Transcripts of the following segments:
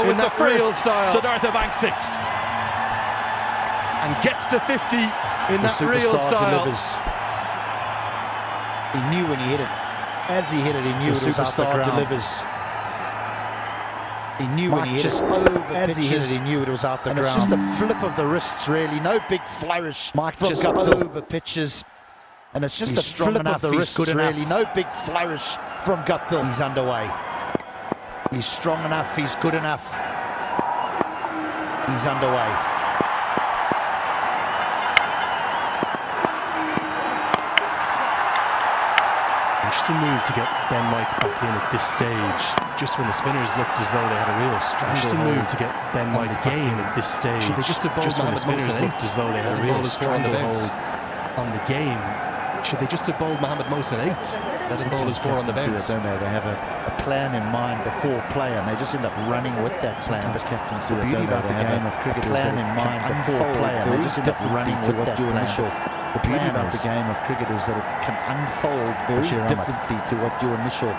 with the real first. style. Siddhartha Bank 6. And gets to 50 in that real style. Delivers. He knew when he hit it. As he hit it, he knew it was off the ground. delivers. He knew when he hit it. As he hit it, he knew it was out the ground. It's just a flip of the wrists, really. No big flourish. Mike just over pitches. And it's just a flip of the wrists, really. No big flourish from Guptill. He's underway. He's strong enough. He's good enough. He's underway. Interesting move to get Ben Mike back in at this stage, just when the spinners looked as though they had a real stranglehold. Interesting move to get Ben Mike back in at this stage, just when the spinners looked as though they had a real stranglehold on the game. Should they just have bowled Mohamed Mohsen out? Let him bowl his 4 on the bounce. Don't they? They have a plan in mind before play, and they just end up running with that plan. But captains do the beauty about the game of cricket is that it can unfold play, and they just end up running with that plan. The beauty about the game of cricket is that it can unfold very differently to what your initial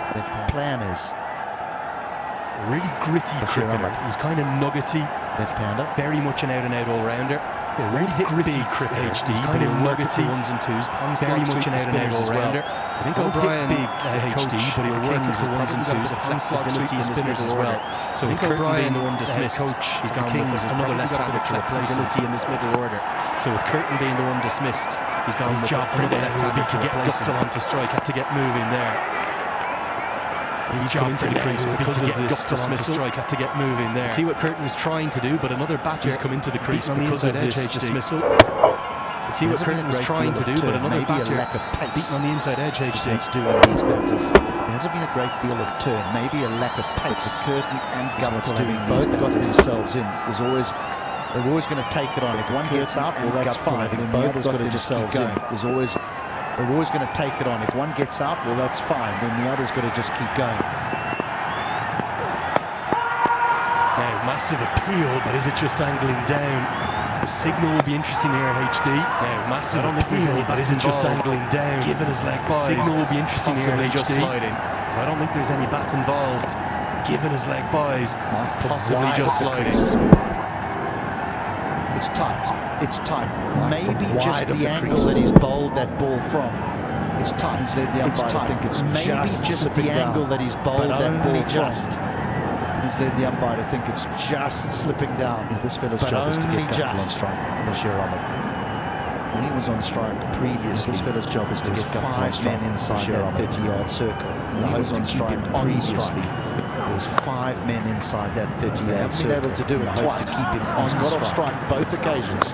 plan is. A really gritty cricketer. He's kind of nuggety. Left-hander. Very much an out-and-out all-rounder. A really gritty cricketer. HD, kind of nuggety ones and twos. Very much an out-and-out all-rounder. I think O'Brien big HD, but he'll work into ones and twos. A flexibility in the spinners as well. So with Curtin being the one dismissed, he's gone with another left-hander flexibility in this middle order. So with Curtin being the one dismissed, he's gone with another left-hander to get Guptill onto strike. Had to get moving there. His job for the crease because of this dismissal. Strike had to get moving there. See what Curtin was trying to do, but another batter has come into the crease because of this dismissal. See what Curtin was trying to do, but another batter beaten on the inside edge. HD. It's doing these batters. There hasn't been a great deal of turn, maybe a lack of pace. Curtin and Guptill doing both got themselves in. They're always going to take it on. If one gets out, well, that's fine. And both has got to just keep going. They're always going to take it on. If one gets out, well, that's fine. Then the other's got to just keep going. Now, massive appeal, but is it just angling down? The signal will be interesting here, HD. Now, massive appeal, but is it just angling down? Given his leg buys. The signal will be interesting here, HD. I don't think there's any bat involved. Given his leg buys, possibly just sliding. It's tight. It's tight. Maybe just the angle that he's bowled that ball from. It's tight. It's tight. I think it's maybe just the angle that he's bowled that ball from. He's led the umpire to think it's just slipping down. Yeah, this fella's job is to get Guptill on strike. Bashir Ahmed. When he was on strike previously, this fella's job is to get Guptill on strike. 5 men inside that 30-yard circle. And he was on strike previously. There was 5 men inside that 30-yard circle. Been able to do it twice. He's got off strike both occasions.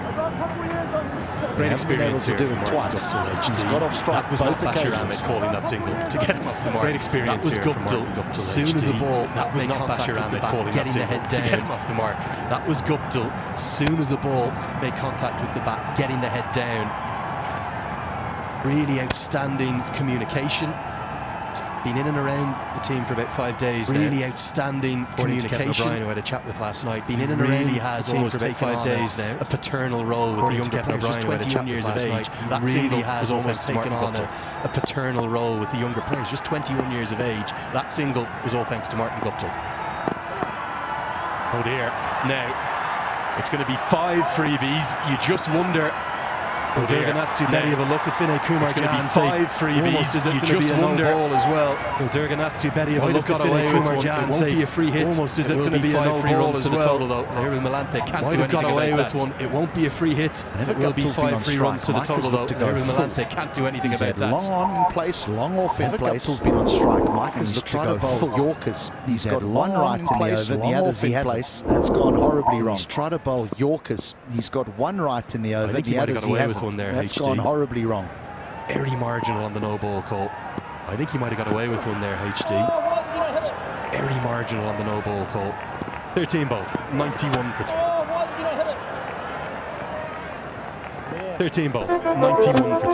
Great experience here to do it twice. He's got off strike both occasions. Calling that single to get him off the mark. Great experience. That was Guptill. As soon as the ball, that was not Bashir Ahmed calling that single to get him off the mark. That was Guptill. As soon as the ball made contact with the bat, getting the head down. Really outstanding communication. Been in and around the team for about 5 days now. Really outstanding communication. O'Brien, who I had a chat with last night, been in and around the team for about 5 days now. A paternal role with the younger players, just 21 years of age. That really has almost taken on a paternal role with the younger players, just 21 years of age. That single was all thanks to Martin Guptill. Oh dear. Now, it's going to be 5 freebies. You just wonder. Will Durganatsu Betty have a look at Vinay Kumar? It's going to be 5 freebies. Is it going to be a no ball as well? Will Durganatsu Betty have a look at Vinay Kumar? It won't be a free hit. Almost is it going to be a no ball as well? Here with Malante, can't do anything about that. It won't be a free hit. It will be 5 free runs to the total though. Here with Malante, can't do anything about that. Long on in place, long off in place. Guptill's been on strike. Mike has tried to bowl Yorkers. He's got one right in the over, the others he hasn't. That's gone horribly wrong. He's tried to bowl Yorkers. He's got one right in the over, the others he hasn't. That's gone horribly wrong. Very marginal on the no ball call. I think he might have got away with one there, HD. Very marginal on the no ball call. 13 bowled, 91 for 3. 13 bowled, 91 for 3.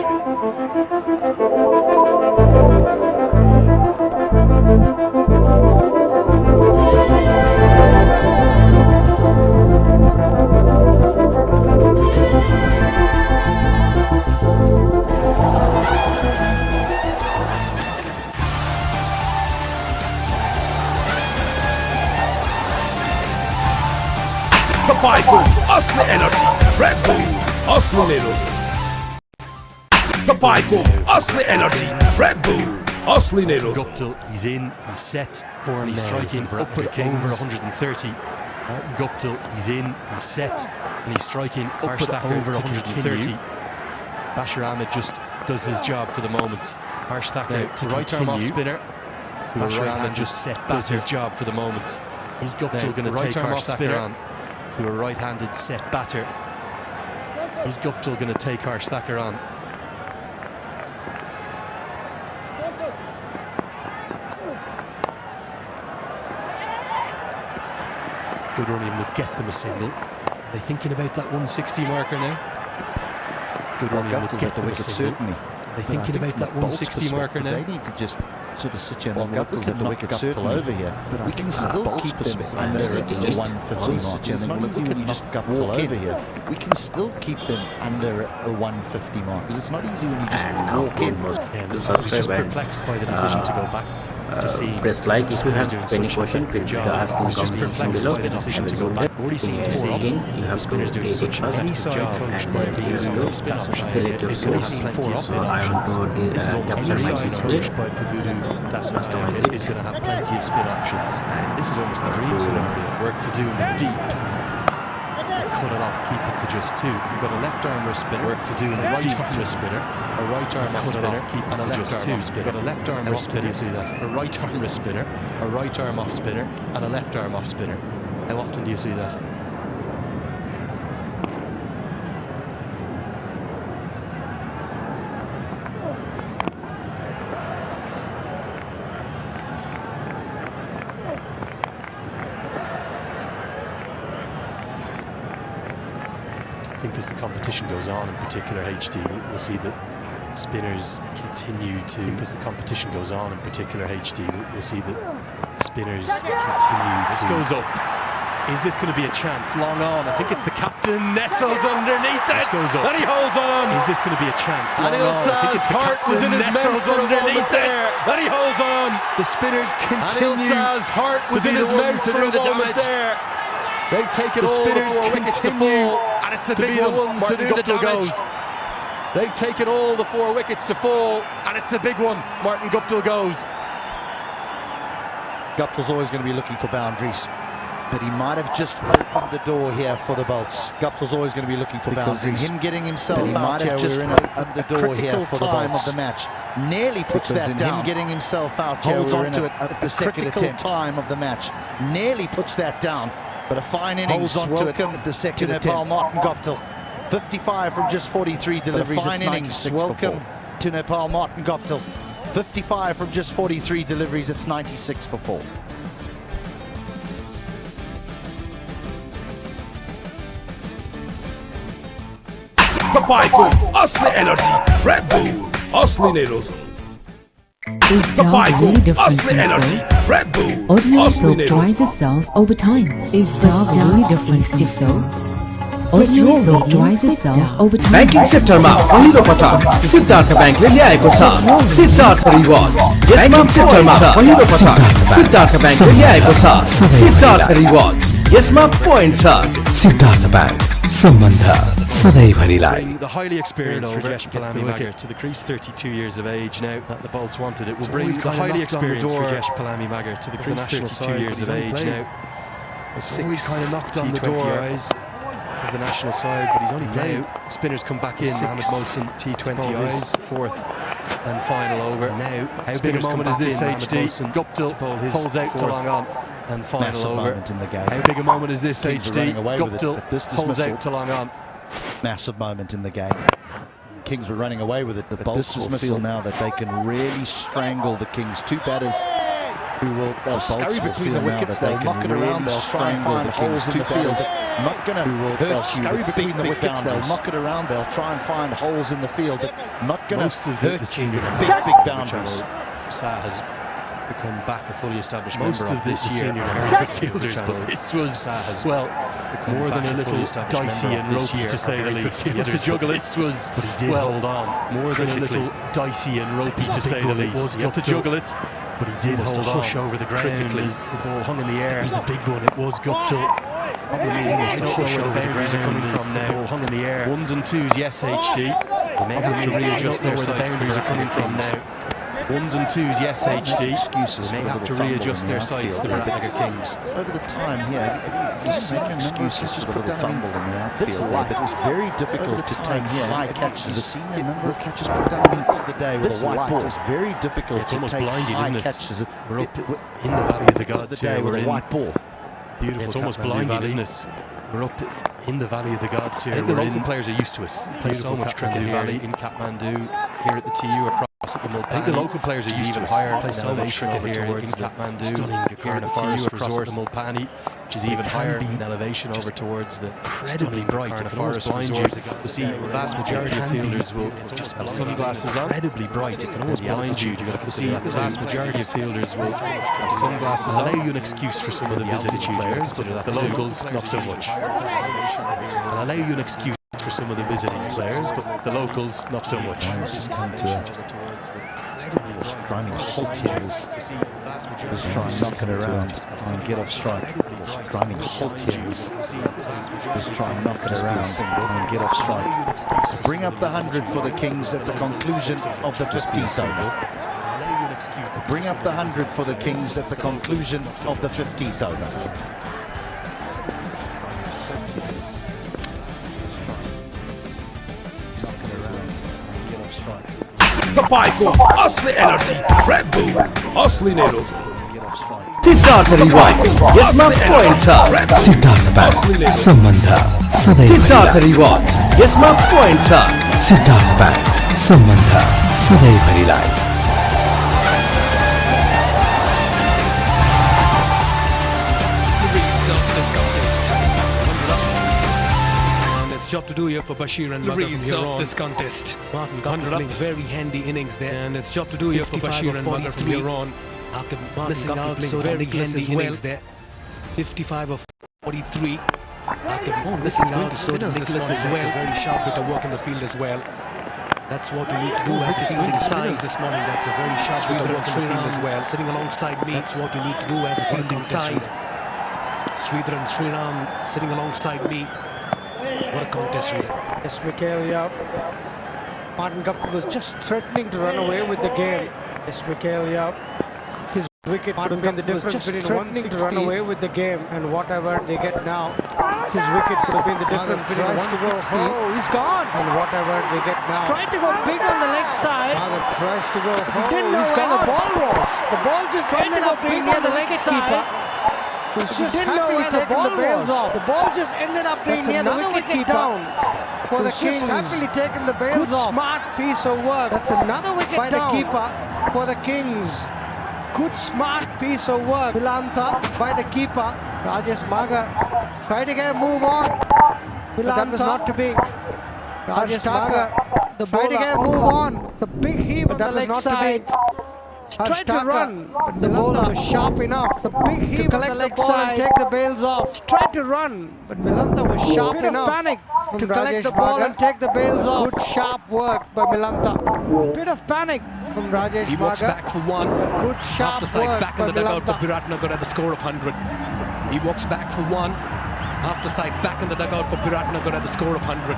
Tapayko, aslı enerji, Red Bull, aslı Neroz. Tapayko, aslı enerji, Red Bull, aslı Neroz. Guptill, he's in, he's set, and he's striking up at over 130. Guptill, he's in, he's set, and he's striking up at over 130. Bashir Ahmed just does his job for the moment. Harsh Thacker to right arm off spinner. Bashir Ahmed just set, does his job for the moment. Is Guptill going to take Harsh Thacker on to a right-handed set batter? Is Guptill going to take Harsh Thacker on? Good running will get them a single. Are they thinking about that 160 marker now? Good running will get them a single. Certainly. Are they thinking about that 160 marker now? They need to just sort of sit here and Guptill's at the wicket certainly over here, but we can still keep them under a 150 mark. It's not easy when you just walk over here. We can still keep them under a 150 mark because it's not easy when you just walk in. I was just perplexed by the decision to go back to see. Press like if you have any question, feel free to ask in the comment section below. I will answer again. You have to edit first and then you have to select your source. So I am to capture my display. Customize it. Is going to have plenty of spin options. And this is almost the dream scenario. Work to do in the deep. Cut it off, keep it to just two. You've got a left arm wrist spinner. Work to do in the right arm wrist spinner. A right arm off spinner. Keep it to just two. You've got a left arm wrist spinner. You see that? A right arm wrist spinner. A right arm off spinner. And a left arm off spinner. How often do you see that? I think as the competition goes on, in particular HD, we'll see that spinners continue to. I think as the competition goes on, in particular HD, we'll see that spinners continue to. This goes up. Is this going to be a chance? Long on. I think it's the captain. Nestles underneath it. This goes up. And he holds on. Is this going to be a chance? Long and on. I think it's the heart was in his mouth underneath it. And he holds on. The spinners continue. Ilsa's heart was in his mouth to do the damage there. They've taken all the 4 wickets to fall, and it's the big ones to do the damage. They've taken all the 4 wickets to fall, and it's the big one. Martin Guptill goes. Guptill's always going to be looking for boundaries, but he might have just opened the door here for the bolts. Guptill's always going to be looking for boundaries. Him getting himself out here, we're in a critical time of the match. Nearly puts that down. Him getting himself out here, holds on to it at the critical time of the match. Nearly puts that down. But a fine innings, welcome at the second to Nepal, Martin Guptill. 55 from just 43 deliveries, fine innings, welcome to Nepal, Martin Guptill. 55 from just 43 deliveries, it's 96 for 4. Tapayko, aslı enerji, Red Bull, aslı Neroz. Tapayko, aslı enerji, Red Bull, Ordinary aslı soap Neroz. dries itself over time. Is dark really different to soap? Ordinary soap dries itself over time. Banking सेक्टरमा पहिलो पटक सिद्धार्थ बैंकले ल्याएको छ Siddharth rewards. Banking सेक्टरमा पहिलो पटक सिद्धार्थ बैंकले ल्याएको छ सिद्धार्थ रिवार्ड्स। यसमा पोइन्ट छ सिद्धार्थ बैंक सम्बन्ध सधैँभरिलाई। The highly experienced Rajesh Palami to the crease, 32 years of age now. That the Bolts wanted it. Will bring the highly experienced Rajesh Palami to the crease, 32 years of age now. He's kind of knocked on the door of the national side, but he's only playing. Spinners come back in. Mohamed Mohsin, T20 eyes, 4th and final over. Now, how big a moment is this, HD? Guptill pulls out to long on and final over. Moment in the game. How big a moment is this, HD? Guptill pulls out to long on. Massive moment in the game. Kings were running away with it. The Bolts will feel now that they can really strangle the Kings. 2 batters who will scurry between the wickets. They'll knock it around. They'll try and find holes in the field. Not going to hurt scurry between the wickets. They'll knock it around. They'll try and find holes in the field, but not going to hurt you with big boundaries. Sa has become back a fully established member of this year. Very good fielders, but this was more than a little dicey and ropey, to say the least. He had to juggle. This was, but he did hold on. More than a little dicey and ropey, to say the least. He had to juggle it, but he did hold on. Over the ground. Critically, the ball hung in the air. It was the big one. It was Guptill. Problem is, I don't know where the boundaries are coming from now. Ball hung in the air. Ones and twos, yes, HD. They may have to readjust their sights. The boundaries are coming from now. Ones and twos, yes, HD. Excuses They may have to readjust their sights. The Biratnagar Kings. Over the time here, have you seen excuses for the little fumble in the outfield? It is very difficult to take high catches. Have you seen a number of catches put down of the day with a white ball? It's very difficult to take high catches. We're up in the Valley of the Gods here. We're in white ball. Beautiful. It's almost blinding, isn't it? We're up in the Valley of the Gods here. The local players are used to it. Play so much cricket here in Kathmandu, here at the TU, across at the Mulpani. I think the local players are used to it. Higher, play so much cricket here towards Kathmandu, stunning here at the TU, across at the Mulpani, which is even higher in elevation over towards the incredibly bright and forest blind you. You see, the vast majority of fielders will just have sunglasses on. Incredibly bright, it can almost blind you. You see, the vast majority of fielders will have sunglasses on. Allow you an excuse for some of the visiting players, but the locals not so much. I'll allow you an excuse for some of the visiting players, but the locals not so much. Just come to grinding halt here. Just try and knock it around and get off strike. Grinding halt here. Just try and knock it around and get off strike. Bring up the 100 for the Kings at the conclusion of the 15th over. Bring up the 100 for the Kings at the conclusion of the 15th over. Kapayko, Asli Energy, Red Bull, Asli Neros. Siddharth Rewards, Yesma Points are Siddharth Bank, Sambandha, Sadaiva. Siddharth Rewards, Yesma Points are Siddharth Bank, Sambandha, Sadaiva Life. Job to do here for Bashir and Magar from here on. This contest. Martin got playing very handy innings there, and it's job to do here for Bashir and Magar from here on. After missing out playing very handy innings there. 55 of 43. After missing out, so Nicholas as well. A very sharp bit of work in the field as well. That's what we need to do at the fielding side this morning. That's a very sharp bit of work in the field as well. Sitting alongside me. That's what we need to do at the fielding side. Sridhar and Sriram sitting alongside me. What a contest, really. Yes, Mikhail, yeah. Martin Gupta was just threatening to run away with the game. Yes, Mikhail, yeah. His wicket could have been the difference between threatening to run away with the game and whatever they get now. His wicket could have been the difference between 160. Oh, he's gone. And whatever they get now. He's trying to go big on the leg side. Magar tries to go home. He didn't know where the ball was. The ball just ended up being near the leg keeper. He didn't know where the ball was. The ball just ended up being near the wicket down for the Kings. Happily taken the bails off. Good smart piece of work. That's another wicket by the keeper for the Kings. Good smart piece of work. Vilanta by the keeper. Rajesh Magar tried to get a move on. Vilanta, that was not to be. Rajesh Magar tried to get a move on. It's a big heave on the leg side. Tried to run, but the bowler was sharp enough. The big heave to collect the ball and take the bails off. Tried to run, but Milanta was sharp enough. Panic to collect the ball and take the bails off. Good sharp work by Milanta. Bit of panic from Rajesh He walks back for one. But good sharp work back in the dugout for Biratnagar at the score of 100. He walks back for one. Half the side back in the dugout for Biratnagar at the score of 100.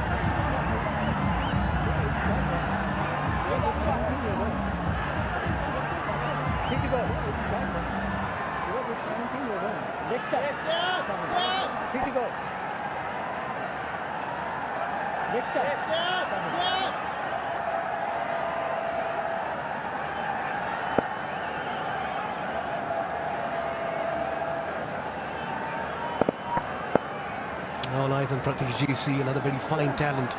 All eyes on Pratik GC, another very fine talent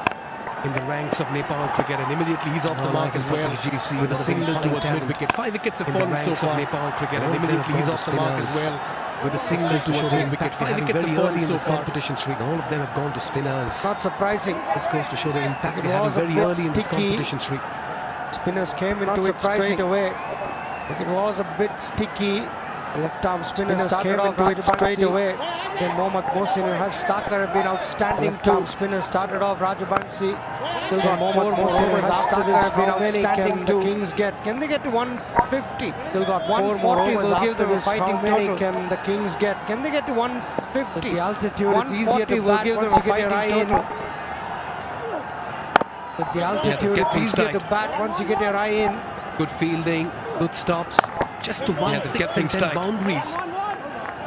in the ranks of Nepal cricket, and immediately he's off the mark as well GC with a single towards mid-wicket. 5 wickets have fallen so far. Nepal cricket, and immediately he's off the mark as well with a single towards mid-wicket. 5 wickets have fallen in this competition streak. All of them have gone to spinners. Not surprising. This goes to show the impact they have very early in this competition streak. Spinners came into it straight away. It was a bit sticky. Left arm spinner started off it straight away. Then Mohammad Mohsin and Harsh Thakur have been outstanding. Left arm spinner started off Rajabansi. Still got Mohammad Mohsin and Harsh Thakur have been outstanding. Can the Kings get? Can they get to 150? Still got 140. Will give them a fighting total. Can the Kings get? Can they get to 150? With the altitude, it's easier to bat give them a fighting total. With the altitude, it's easier to bat once you get your eye in. Good fielding, good stops. Just to 1 6 and 10 boundaries.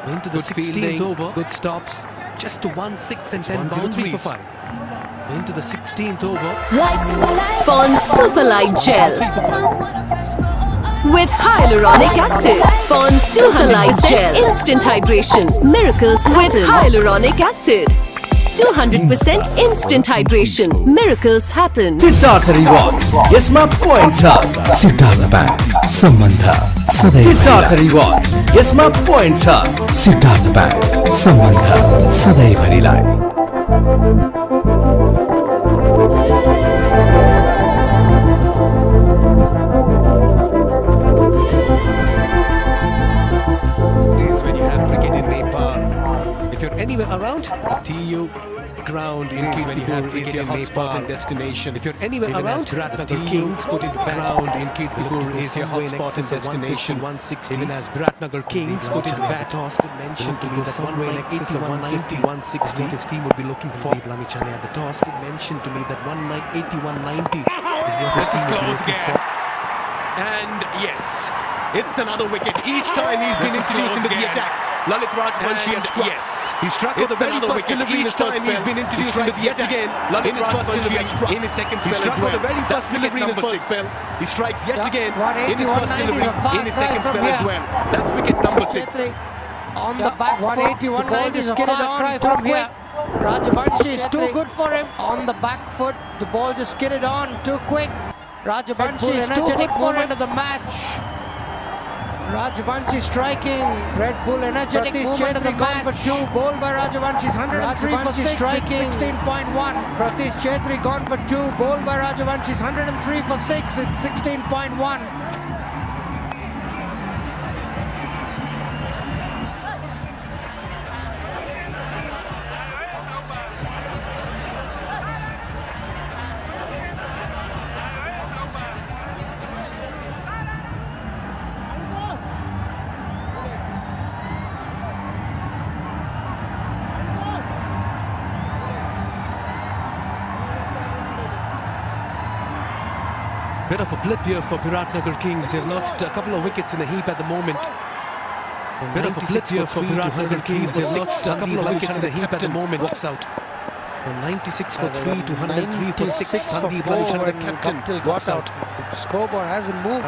Into the 16th over. Good stops. Just to 1 6 and 10 boundaries. Into the 16th over. Pond Super Light Gel with hyaluronic acid. Pond Super Light Gel instant hydration. Miracles with hyaluronic acid. 200% instant hydration. Miracles happen. Siddhartha Rewards. Yesma Points Up. Siddhartha Bank. Sambandha Sadaiva. Siddhartha Rewards. Yesma Points Up. Siddhartha Bank. Sambandha Sadaiva Nilai. When you have cricket in Nepal, if you're anywhere around, the TU ground in Kirtipur is your hotspot and destination. If you're anywhere around, Biratnagar Kings put it ground in Kirtipur is your hotspot and destination. 160. Even as Biratnagar Kings put it bat tossed and mentioned to me that one way like 80, 190, 160. His team would be looking for. Lamichane at the toss did mention to me that 180, 190 is what his team would be looking for. And yes, it's another wicket. Each time he's been introduced into the attack. Lalit Rajvanshi has struck. Yes, he struck with the very first delivery. Each time he's been introduced into the attack again. Lalit Rajvanshi has struck in his second spell. He struck with the very first delivery in his first spell. He strikes yet again in his first delivery in his second spell as well. That's wicket number 6. On the back 180, 190 is a far cry from here. Rajabanshi is too good for him. On the back foot, the ball just skidded on too quick. Rajabanshi is too good for him. Of the match. Rajabanshi striking. Red Bull energetic movement of the match. For 2, bowled by Rajabanshi. 103 for 6, striking 16.1. Pratish Chetri gone for 2, bowled by Rajabanshi. 103 for 6, it's 16.1. Bit of a blip here for Biratnagar Kings. They've lost a couple of wickets in a heap at the moment. Bit of a blip here for Biratnagar Kings. They've lost a couple of wickets in a heap at the moment. Walks out. 96 for 3 to 103 for 6. Sandeep Lavichandra, the captain, walks out. The scoreboard hasn't moved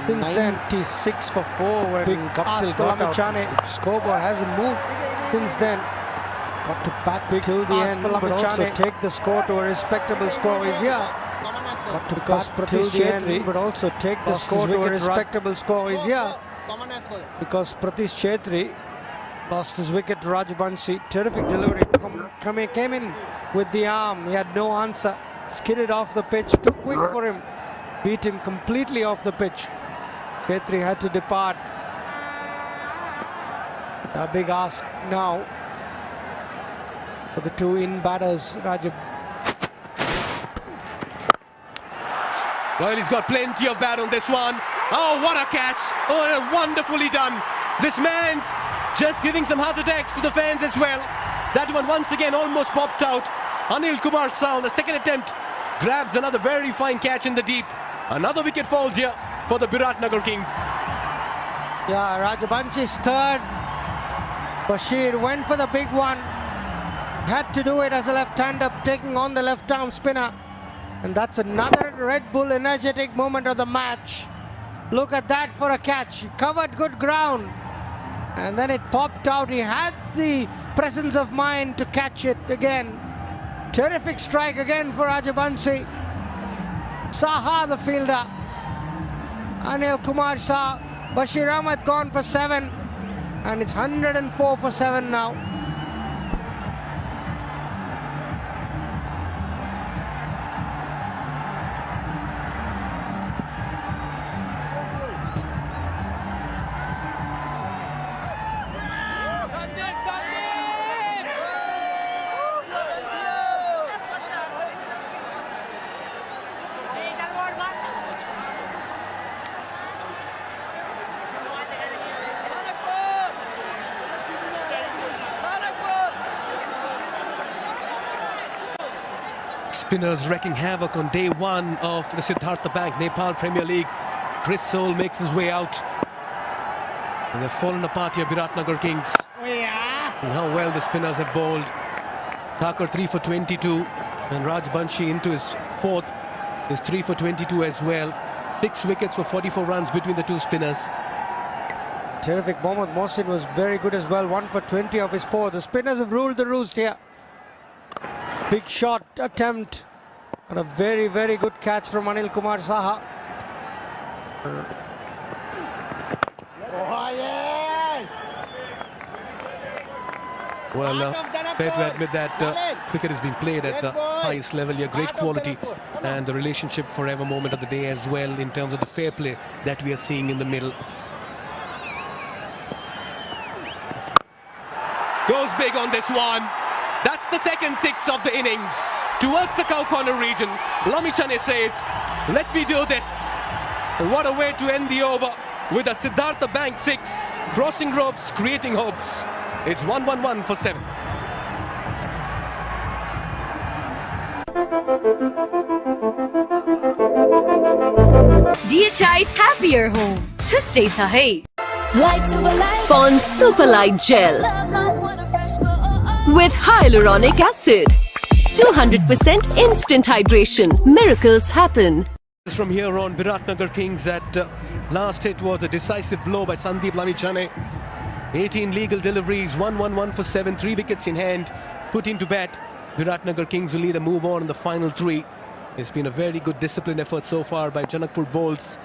since then. 96 for 4 when Kaptil got out. The scoreboard hasn't moved since then. Got to bat big till the end, but also take the score to a respectable score. He's here. Got to pass Pratish Chetri, but also take the score to a respectable score. He's here because Pratish Chetri lost his wicket to Rajabanshi. Terrific delivery. Came in with the arm. He had no answer. Skidded off the pitch. Too quick for him. Beat him completely off the pitch. Chetri had to depart. A big ask now for the 2 in batters. Well, he's got plenty of bat on this one. Oh, what a catch. Oh, wonderfully done. This man's just giving some heart attacks to the fans as well. That one once again almost popped out. Anil Kumar Saul, the second attempt, grabs another very fine catch in the deep. Another wicket falls here for the Biratnagar Kings. Yeah, Rajabanshi's third. Bashir went for the big one. Had to do it as a left-hander, taking on the left-arm spinner. And that's another Red Bull energetic moment of the match. Look at that for a catch. He covered good ground. And then it popped out. He had the presence of mind to catch it again. Terrific strike again for Rajabanshi. Saha, the fielder. Anil Kumar Shah. Bashir Ahmed gone for 7. And it's 104 for 7 now. Spinners wrecking havoc on day one of the Siddhartha Bank Nepal Premier League. Chris Soul makes his way out. And they've fallen apart here, Biratnagar Kings. And how well the spinners have bowled. Thakur 3 for 22 and Raj Banshi into his fourth is 3 for 22 as well. 6 wickets for 44 runs between the two spinners. Terrific. Mohammad Mohsin was very good as well. 1 for 20 of his 4. The spinners have ruled the roost here. Big shot attempt and a very, very good catch from Anil Kumar Saha. Well, fair to admit that cricket has been played at the highest level here, great quality, and the relationship forever moment of the day as well in terms of the fair play that we are seeing in the middle. Goes big on this one. That's the second 6 of the innings. Towards the cow corner region, Lamichane says, let me do this. And what a way to end the over with a Siddhartha Bank 6, crossing ropes, creating hopes. It's 1-1-1 for 7. DHI Happier Home. Today sahi. Pond Super Light Gel with hyaluronic acid. 200% instant hydration. Miracles happen. From here on, Biratnagar Kings, that last hit was a decisive blow by Sandeep Lamichane. 18 legal deliveries, 1-1-1 for 7, 3 wickets in hand, put into bat. Biratnagar Kings will need a move on in the final 3. It's been a very good disciplined effort so far by Janakpur bowls.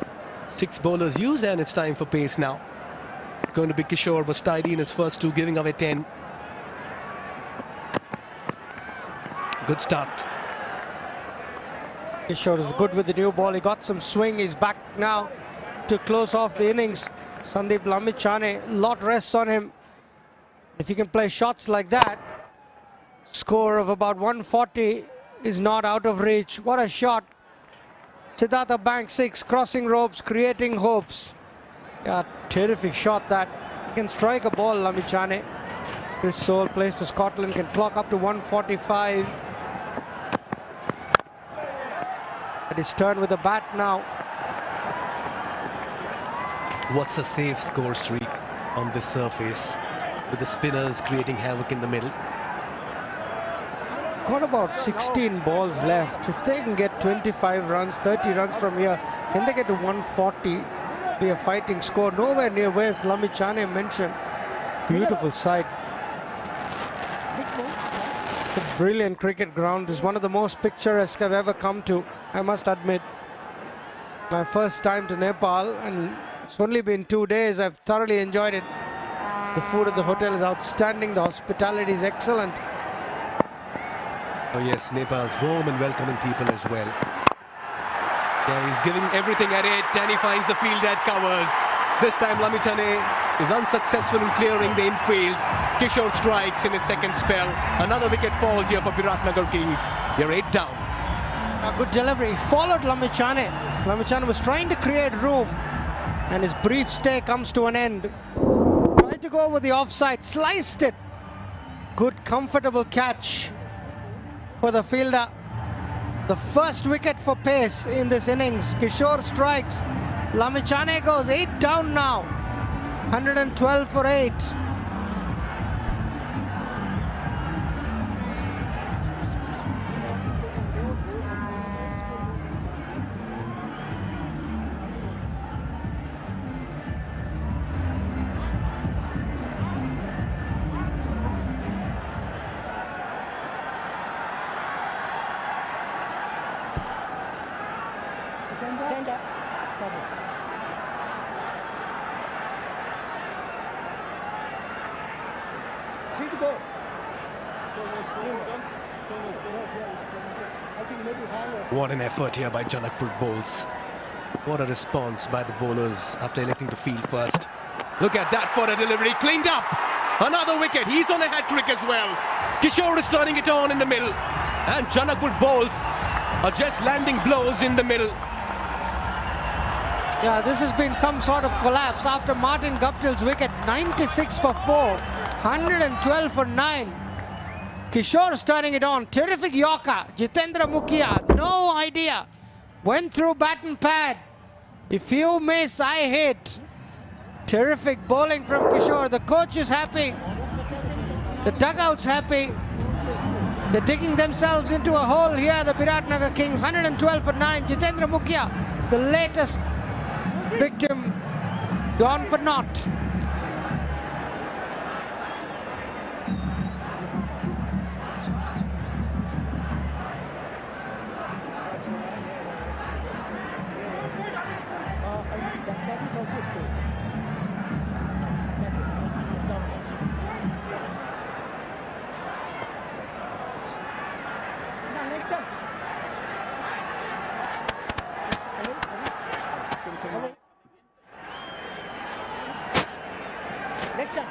6 bowlers used and it's time for pace now. It's going to be Kishore, was tidy in his first 2, giving away 10. Good start. Kishore is good with the new ball. He got some swing. He's back now to close off the innings. Sandeep Lamichane, lot rests on him. If he can play shots like that, score of about 140 is not out of reach. What a shot. Siddhartha Bank 6, crossing ropes, creating hopes. Yeah, terrific shot that. He can strike a ball, Lamichane. Chris Soul plays to Scotland, can clock up to 145. At his turn with the bat now. What's a safe score streak on this surface with the spinners creating havoc in the middle? Got about 16 balls left. If they can get 25 runs, 30 runs from here, can they get to 140? Be a fighting score. Nowhere near where Lamichane mentioned. Beautiful side. The brilliant cricket ground is one of the most picturesque I've ever come to, I must admit. My first time to Nepal, and it's only been 2 days. I've thoroughly enjoyed it. The food at the hotel is outstanding. The hospitality is excellent. Oh yes, Nepal's warm and welcoming people as well. Yeah, he's giving everything at it and he finds the field at covers. This time Lamichane is unsuccessful in clearing the infield. Kishore strikes in his second spell. Another wicket falls here for Biratnagar Kings. They're 8 down. A good delivery. Followed Lamichane. Lamichane was trying to create room. And his brief stay comes to an end. Tried to go over the offside, sliced it. Good, comfortable catch for the fielder. The first wicket for pace in this innings. Kishore strikes. Lamichane goes 8 down now. 112 for 8. What an effort here by Janakpur bowls. What a response by the bowlers after electing to field first. Look at that for a delivery, cleaned up. Another wicket, he's on a hat-trick as well. Kishore is turning it on in the middle. And Janakpur bowls are just landing blows in the middle. Yeah, this has been some sort of collapse after Martin Guptill's wicket. 96 for 4, 112 for 9. Kishore's turning it on. Terrific Yorker. Jitendra Mukhia, no idea. Went through bat and pad. If you miss, I hit. Terrific bowling from Kishore. The coach is happy. The dugout's happy. They're digging themselves into a hole here, the Biratnagar Kings. 112 for 9. Jitendra Mukhia, the latest victim, gone for naught. That is also scored. Next time. Next time.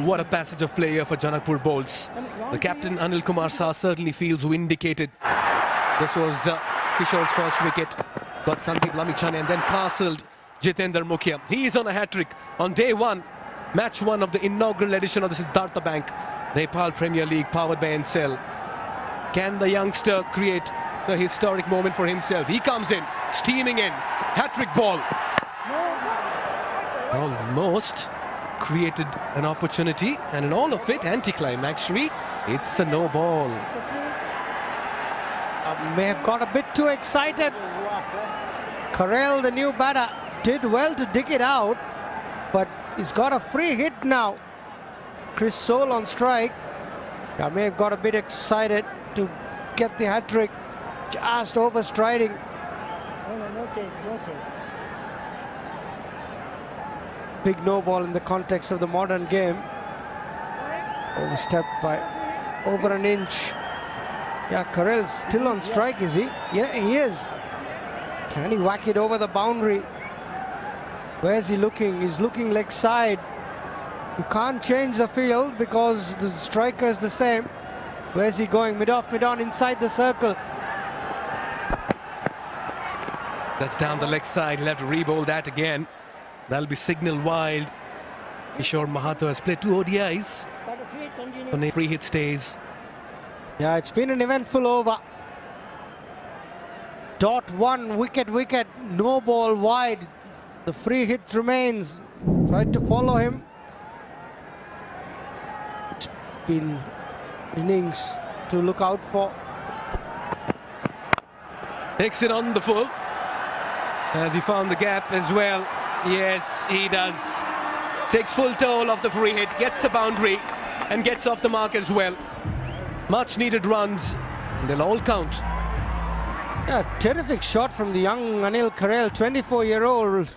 What a passage of play here for Janakpur bowls. The captain Anil Kumar Shah certainly feels vindicated. This was Kishore's first wicket. Got Sandeep Lamichan and then castled Jitendra Mukhia. He is on a hat-trick on day one. Match one of the inaugural edition of the Siddhartha Bank Nepal Premier League powered by NCL. Can the youngster create a historic moment for himself? He comes in, steaming in. Hat-trick ball. Almost created an opportunity, and in all of it, anticlimactory. It's a no ball. May have got a bit too excited. Karel, the new batter, did well to dig it out, but he's got a free hit now. Chris Soul on strike. I may have got a bit excited to get the hat-trick, just overstriding. No change, no change. Big no ball in the context of the modern game. Overstepped by over an inch. Yeah, Karel's still on strike, is he? Yeah, he is. Can he whack it over the boundary? Where's he looking? He's looking leg side. You can't change the field because the striker is the same. Where's he going? Mid-off, mid-on, inside the circle. That's down the leg side. He'll have to re-bowl that again. That'll be signal wild. Kishore Mahato has played 2 ODIs. On a free hit stays. Yeah, it's been an eventful over. Dot one, wicket, no ball wide. The free hit remains. Tried to follow him. It's been innings to look out for. Takes it on the full. Has he found the gap as well? Yes, he does. Takes full toll of the free hit, gets a boundary and gets off the mark as well. Much needed runs, and they'll all count. Yeah, terrific shot from the young Anil Karel, 24-year-old.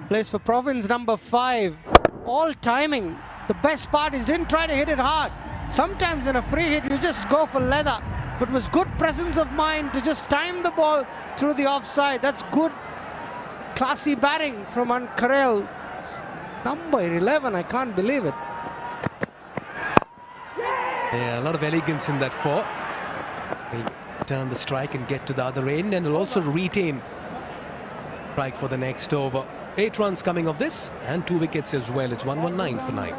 Plays for province number 5. All timing. The best part is didn't try to hit it hard. Sometimes in a free hit you just go for leather. But it was good presence of mind to just time the ball through the offside. That's good, classy batting from Karel. Number 11, I can't believe it. Yeah, a lot of elegance in that 4. He'll turn the strike and get to the other end, and will also retain strike for the next over. 8 runs coming of this, and 2 wickets as well. It's 119 for 9.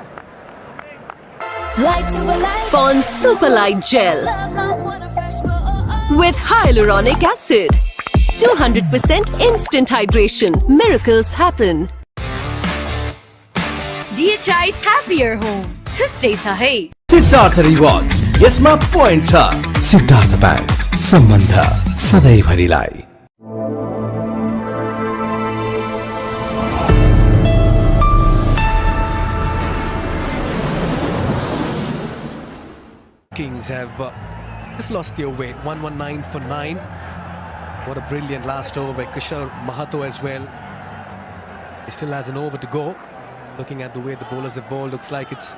Pond Super Light Gel with hyaluronic acid. 200% instant hydration. Miracles happen. DHI Happier Home. छुट्टै है Siddharth rewards यसमा point छ Siddharth bank सम्बन्ध सधैँभरिलाई Kings have just lost their way. 119 for 9. What a brilliant last over by Kishore Mahato as well. He still has an over to go. Looking at the way the bowlers have bowled, looks like it's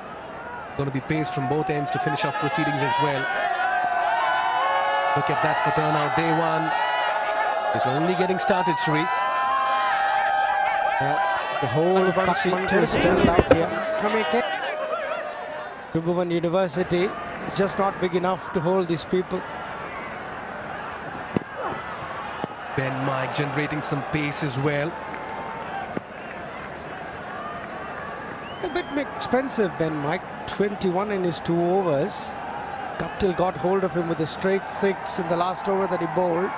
going to be pace from both ends to finish off proceedings as well. Look at that for turnout day 1. It's only getting started, Sri. The whole of Kathmandu is still out here. Coming in. Tribhuvan University is just not big enough to hold these people. Ben Mike generating some pace as well. A bit expensive, Ben Mike. 21 in his 2 overs. Guptill got hold of him with a straight 6 in the last over that he bowled.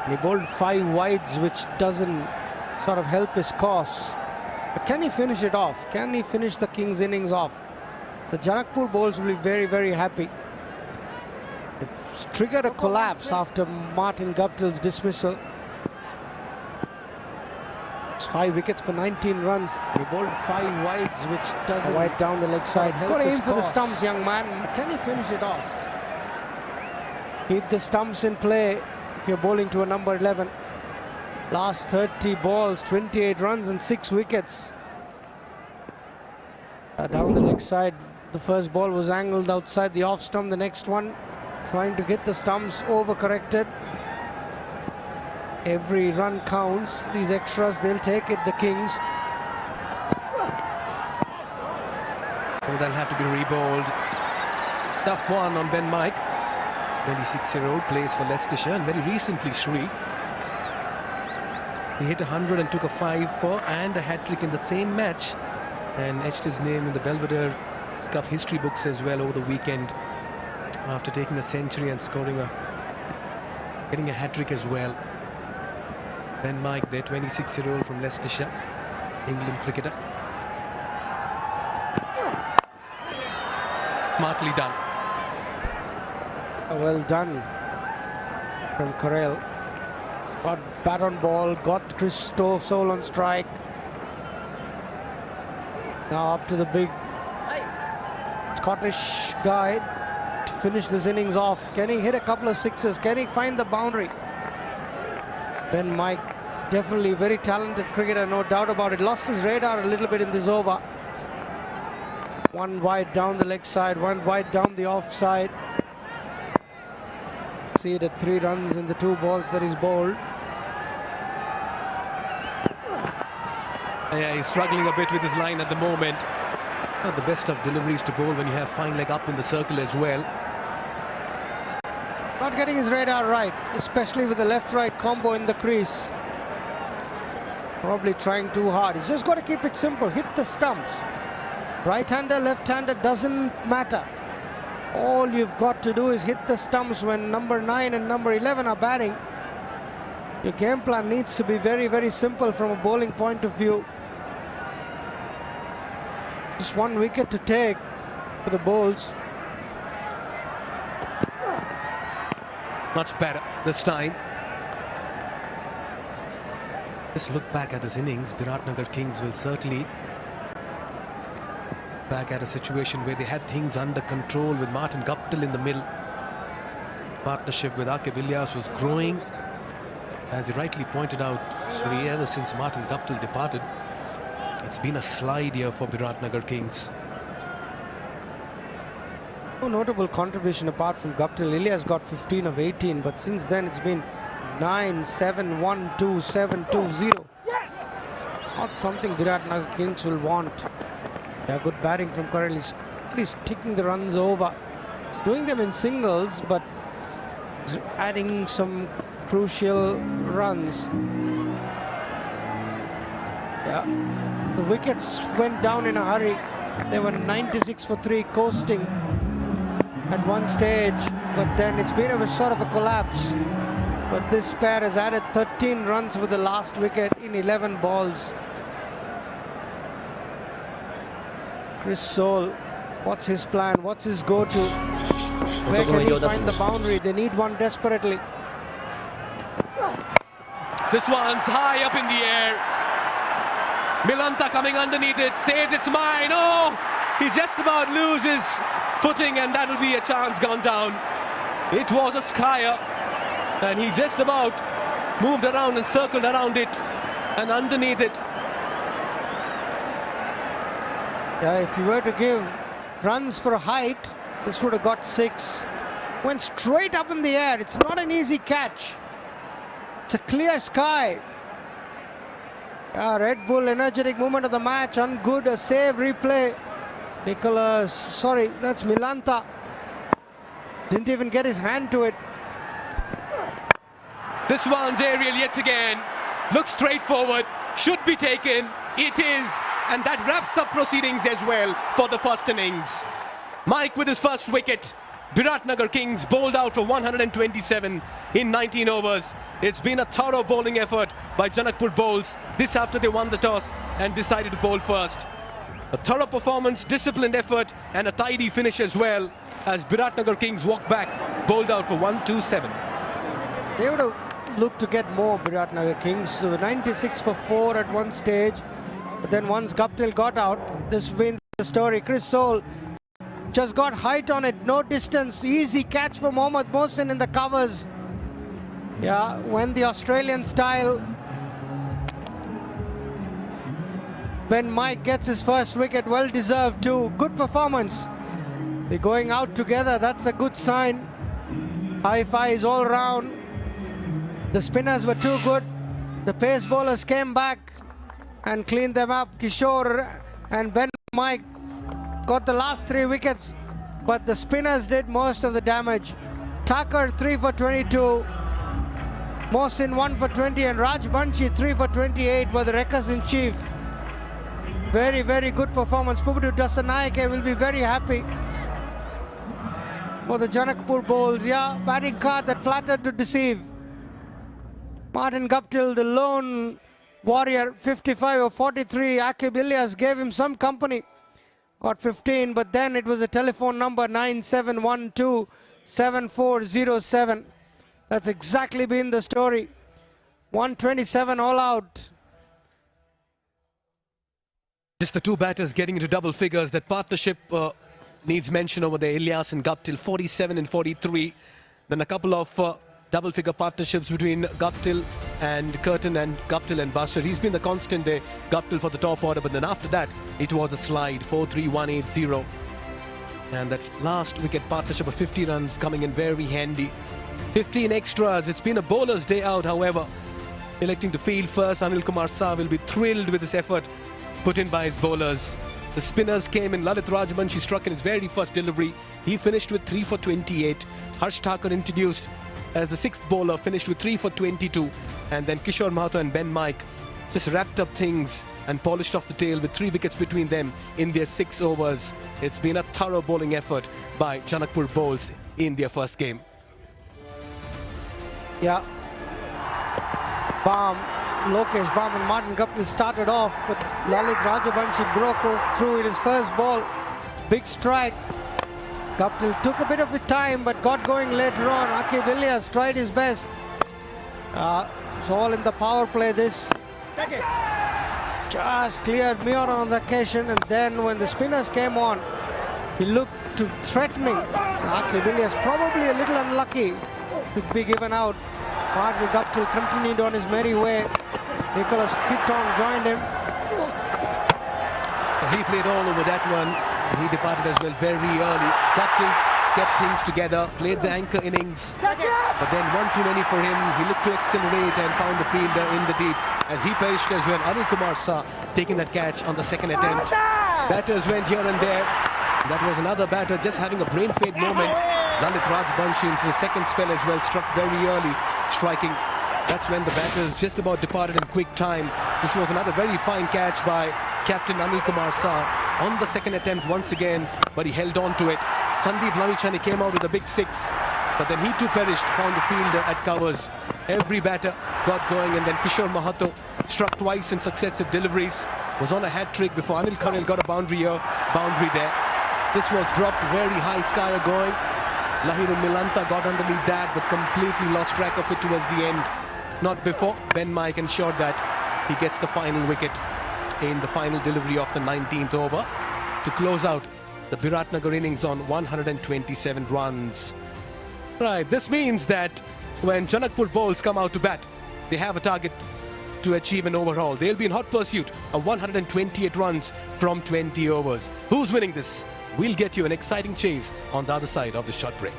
And he bowled 5 wides, which doesn't sort of help his cause. But can he finish it off? Can he finish the Kings innings off? The Janakpur bowls will be very, very happy. It's triggered a collapse after Martin Guptill's dismissal. It's 5 wickets for 19 runs. He bowled 5 wides, which doesn't wide down the leg side. Got to aim for the stumps, young man. Can he finish it off? Keep the stumps in play if you're bowling to a number 11. Last 30 balls, 28 runs and 6 wickets. Down the leg side, the first ball was angled outside the off stump. The next one trying to get the stumps over-corrected. Every run counts. These extras, they'll take it, the Kings. Oh, they'll have to be rebowled. Tough one on Ben Mike. 26-year-old, plays for Leicestershire, and very recently Sri. He hit 100 and took a 5 and a hat-trick in the same match, and etched his name in the Belvedere Cup history books as well over the weekend, after taking a century and getting a hat-trick as well. Ben Mike, their 26-year-old from Leicestershire, England cricketer. Smartly done. Well done from Corell. Got bat on ball, got Chris Stoll on strike. Now up to the big Scottish guy to finish this innings off. Can he hit a couple of sixes? Can he find the boundary? Ben Mike, definitely a very talented cricketer, no doubt about it. Lost his radar a little bit in this over. 1 wide down the leg side, 1 wide down the off side. See it at 3 runs in the 2 balls that he's bowled. Yeah, he's struggling a bit with his line at the moment. Not the best of deliveries to bowl when you have fine leg up in the circle as well. Not getting his radar right, especially with the left-right combo in the crease. Probably trying too hard. He's just got to keep it simple. Hit the stumps. Right-hander, left-hander, doesn't matter. All you've got to do is hit the stumps when number 9 and number 11 are batting. Your game plan needs to be very, very simple from a bowling point of view. Just 1 wicket to take for the bowls. Much better this time. Just look back at this innings. Biratnagar Kings will certainly back at a situation where they had things under control with Martin Guptill in the middle. Partnership with Aqib Ilyas was growing. As he rightly pointed out, Sri, ever since Martin Guptill departed, it's been a slide here for Biratnagar Kings. No notable contribution apart from Guptill. Ilyas got 15 of 18, but since then it's been 9, 7, 1, 2, 7, 2, 0. Not something Biratnagar Kings will want. Yeah, good batting from Corell. He's at least ticking the runs over. He's doing them in singles, but he's adding some crucial runs. Yeah, the wickets went down in a hurry. They were 96 for 3, coasting at one stage, but then it's been a sort of a collapse. But this pair has added 13 runs with the last wicket in 11 balls. Chris Stoll, what's his plan? What's his go-to? Where can he find the boundary? They need one desperately. This one's high up in the air. Milanta coming underneath it, says it's mine. Oh, he just about loses footing, and that'll be a chance gone down. It was a skyer, and he just about moved around and circled around it and underneath it. Yeah, if you were to give runs for height, this would have got 6. Went straight up in the air. It's not an easy catch. It's a clear sky. Red Bull energetic moment of the match. Ungood, a save replay. Nicholas, sorry, that's Milanta. Didn't even get his hand to it. This one's aerial yet again. Looks straightforward. Should be taken. It is. and that wraps up proceedings as well for the first innings. Mike with his first wicket. Biratnagar Kings bowled out for 127 in 19 overs. It's been a thorough bowling effort by Janakpur bowls. This after they won the toss and decided to bowl first. A thorough performance, disciplined effort, and a tidy finish as well as Biratnagar Kings walked back, bowled out for 127. They would have looked to get more, Biratnagar Kings. So 96 for 4 at one stage. But then once Guptill got out, this wins the story. Chris Soul just got height on it, no distance. Easy catch for Mohammad Mohsin in the covers. Yeah, when the Australian style. Ben Mike gets his first wicket, well deserved too. Good performance. They're going out together, that's a good sign. High fives all round. The spinners were too good. The pace bowlers came back and cleaned them up. Kishore and Ben Mike got the last 3 wickets, but the spinners did most of the damage. Thakur 3 for 22. Mohsin 1 for 20 and Raj Banshi 3 for 28 were the wreckers in chief. Very, very good performance. Pubudu Dasanayake will be very happy for the Janakpur bowls. Yeah, batting card that flattered to deceive. Martin Guptill, the lone warrior, 55 or 43. Akib Ilyas gave him some company. Got 15, but then it was a telephone number 97127407. That's exactly been the story. 127 all out. Just the two batters getting into double figures. That partnership needs mention over there. Ilyas and Guptill, 47 and 43. Then a couple of double figure partnerships between Guptill and Curtin and Guptill and Bashar. He's been the constant there, Guptill for the top order, but then after that it was a slide, 4-3-1-8-0. And that last wicket partnership of 50 runs coming in very handy. 15 extras. It's been a bowler's day out, however. Electing to field first, Anil Kumar Shah will be thrilled with this effort put in by his bowlers. The spinners came in. Lalit Rajbanshi struck in his very first delivery. He finished with 3 for 28. Harsh Thakur introduced as the 6th bowler, finished with 3 for 22. And then Kishore Mahato and Ben Mike just wrapped up things and polished off the tail with 3 wickets between them in their 6 overs. It's been a thorough bowling effort by Janakpur bowls in their first game. Yeah. Lokesh Baum and Martin Guptill started off, but Lalit Rajabanshi broke through in his first ball. Big strike. Guptill took a bit of his time, but got going later on. Akib Ilyas tried his best. It's all in the power play, this. Just cleared Mior on the occasion, and then when the spinners came on, he looked too threatening. Akib Ilyas probably a little unlucky to be given out. Martin Guptill continued on his merry way. Nicholas Kitton joined him. He played all over that one, and he departed as well very early. Guptill kept things together, played the anchor innings, but then one too many for him. He looked to accelerate and found the fielder in the deep as he perished as well. Anil Kumar Shah taking that catch on the second attempt. Batters went here and there. That was another batter just having a brain fade moment. Lalit Rajbanshi into the second spell as well, struck very early, striking. That's when the batters just about departed in quick time. This was another very fine catch by Captain Anil Kumar Shah on the second attempt once again, but he held on to it. Sandeep Lavichani came out with a big 6, but then he too perished, found the fielder at covers. Every batter got going, and then Kishore Mahato struck twice in successive deliveries, was on a hat-trick before Anil Khanel got a boundary here, boundary there. This was dropped very high, skyer going. Lahiru Milanta got underneath that, but completely lost track of it towards the end. Not before. Ben Mike ensured that he gets the final wicket in the final delivery of the 19th over to close out the Biratnagar innings on 127 runs. Right, this means that when Janakpur bowls come out to bat, they have a target to achieve an overhaul. They'll be in hot pursuit of 128 runs from 20 overs. Who's winning this? We'll get you an exciting chase on the other side of the short break.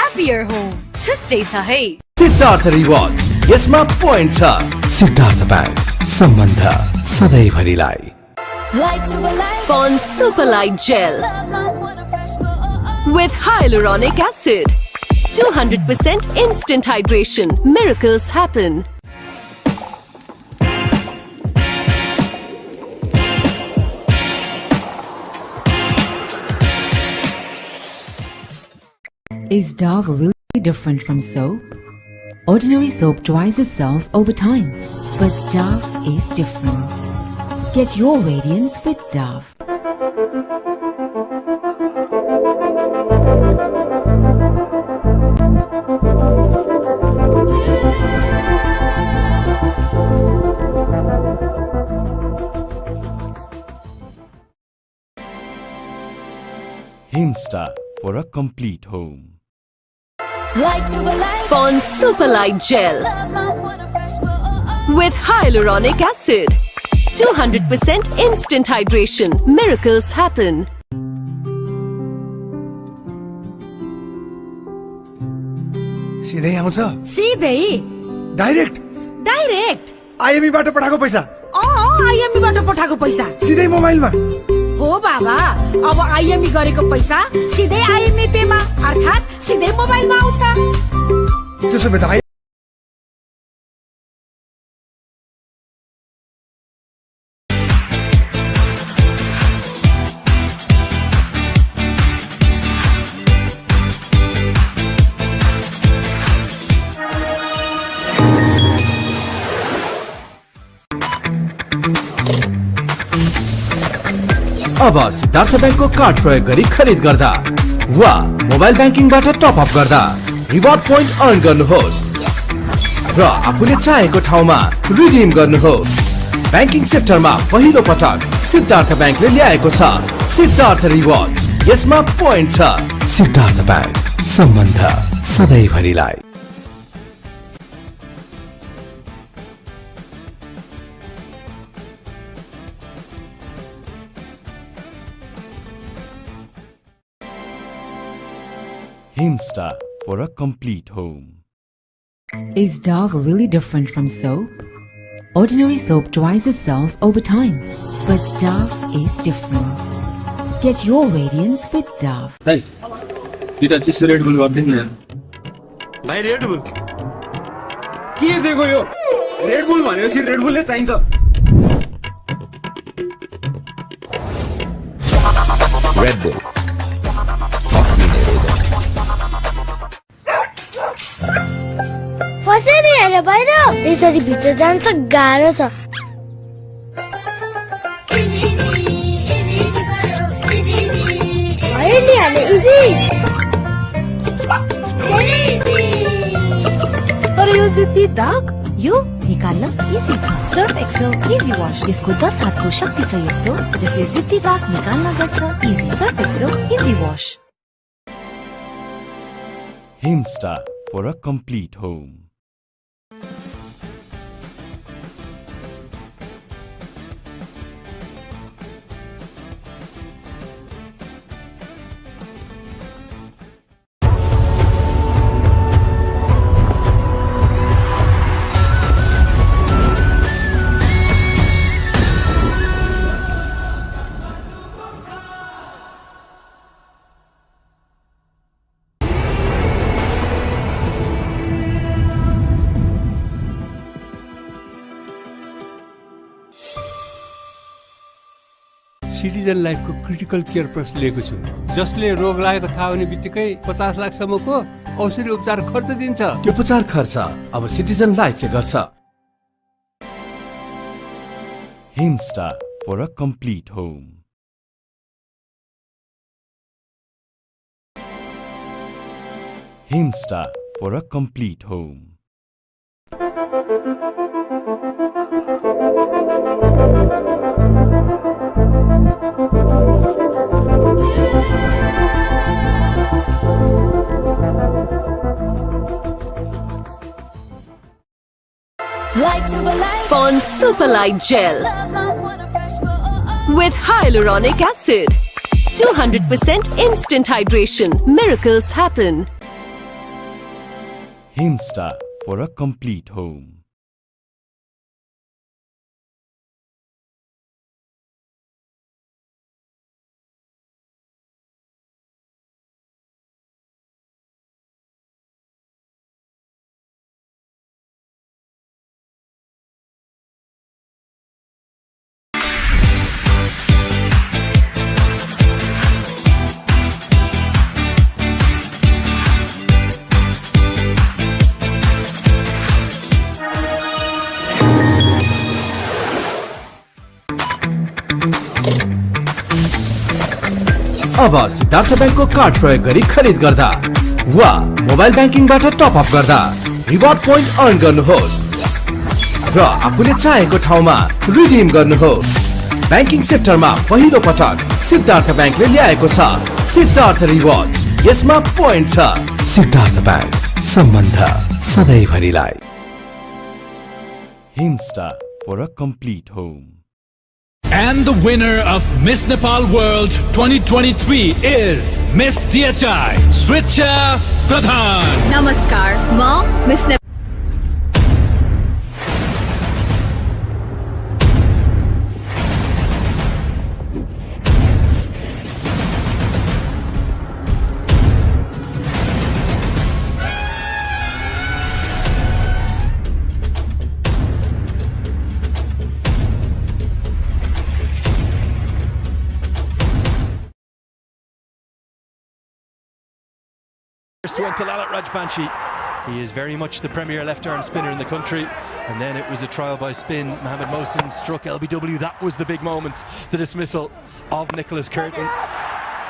happier home. छुट्टै छ है Siddharth rewards यसमा point छ Siddharth bank सम्बन्ध सधैँभरिलाई Pond Super Light Gel with hyaluronic acid. 200% instant hydration. Miracles happen. Is Dove really different from soap? Ordinary soap dries itself over time, but Dove is different. Get your radiance with Dove. Himsta for a complete home. Pond Super Light Gel with hyaluronic acid. 200% instant hydration. Miracles happen. सिधै आउँछ सिधै direct direct IME बाट पठाएको पैसा IME बाट पठाएको पैसा सिधै मोबाइलमा हो बाबा अब आईएमई गरेको पैसा सिधै आईएमई पेमा अर्थात सिधै मोबाइलमा आउँछ त्यसो भए त अब सिद्धार्थ बैंकको कार्ड प्रयोग गरी खरिद गर्दा वा मोबाइल ब्याङ्किङबाट टप अप गर्दा रिवार्ड पोइन्ट अर्न गर्नुहोस् र आफूले चाहेको ठाउँमा रिडिम गर्नुहोस्। ब्याङ्किङ सेक्टरमा पहिलो पटक सिद्धार्थ बैंकले ल्याएको छ सिद्धार्थ रिवार्ड्स। यसमा पोइन्ट छ। सिद्धार्थ बैंक सम्बन्ध सधैँभरिलाई। Himsta for a complete home. Is Dove really different from soap? Ordinary soap dries itself over time, but Dove is different. Get your radiance with Dove. Hey, dita चिसो red bull गर्दिन न भाइ red bull के दिएको यो red bull भनेपछि red बुलले चाहिन्छ। Red Bull. असली नेरोजा। फसे नि हेरे बाहिर यसरी भित्र जान त गाह्रो छ। भयो नि हाले इजी तर यो जिद्दी दाग यो निकाल्न इजी छ। सर्फ एक्सेल इजी वाश यसको 10 हातको शक्ति छ यस्तो जसले जिद्दी दाग निकाल्न गर्छ easy. Surf Excel easy wash. Himsta for a complete home. Citizen लाइफको क्रिटिकल केयर प्लस लिएको छु जसले रोग लागेको थाहा हुने बित्तिकै 50 लाखसम्मको औषधि उपचार खर्च दिन्छ। त्यो उपचार खर्च अब सिटिजन लाइफले गर्छ। Himsta for a complete home. Himsta for a complete home. Pond Super Light Gel with hyaluronic acid. 200% instant hydration. Miracles happen. Himsta for a complete home. अब सिद्धार्थ ब्याङ्कको कार्ड प्रयोग गरी खरिद गर्दा वा मोबाइल ब्याङ्किङबाट टप अप गर्दा reward point earn गर्नुहोस् र आफूले चाहेको ठाउँमा रिडिम गर्नुहोस्। ब्याङ्किङ सेक्टरमा पहिलो पटक सिद्धार्थ ब्याङ्कले ल्याएको छ सिद्धार्थ रिवार्ड्स। यसमा पोइन्ट छ। सिद्धार्थ ब्याङ्क, सम्बन्ध सधैँभरिलाई। Himsta for a complete home. And the winner of Miss Nepal World 2023 is Miss DHI Switcha Pradhan. Namaskar, Mom, Miss Nepal. First went to Lalit Rajbanshi. He is very much the premier left-arm spinner in the country. And then it was a trial by spin. Mohamed Mohsin struck LBW. That was the big moment. The dismissal of Nicholas Curtin.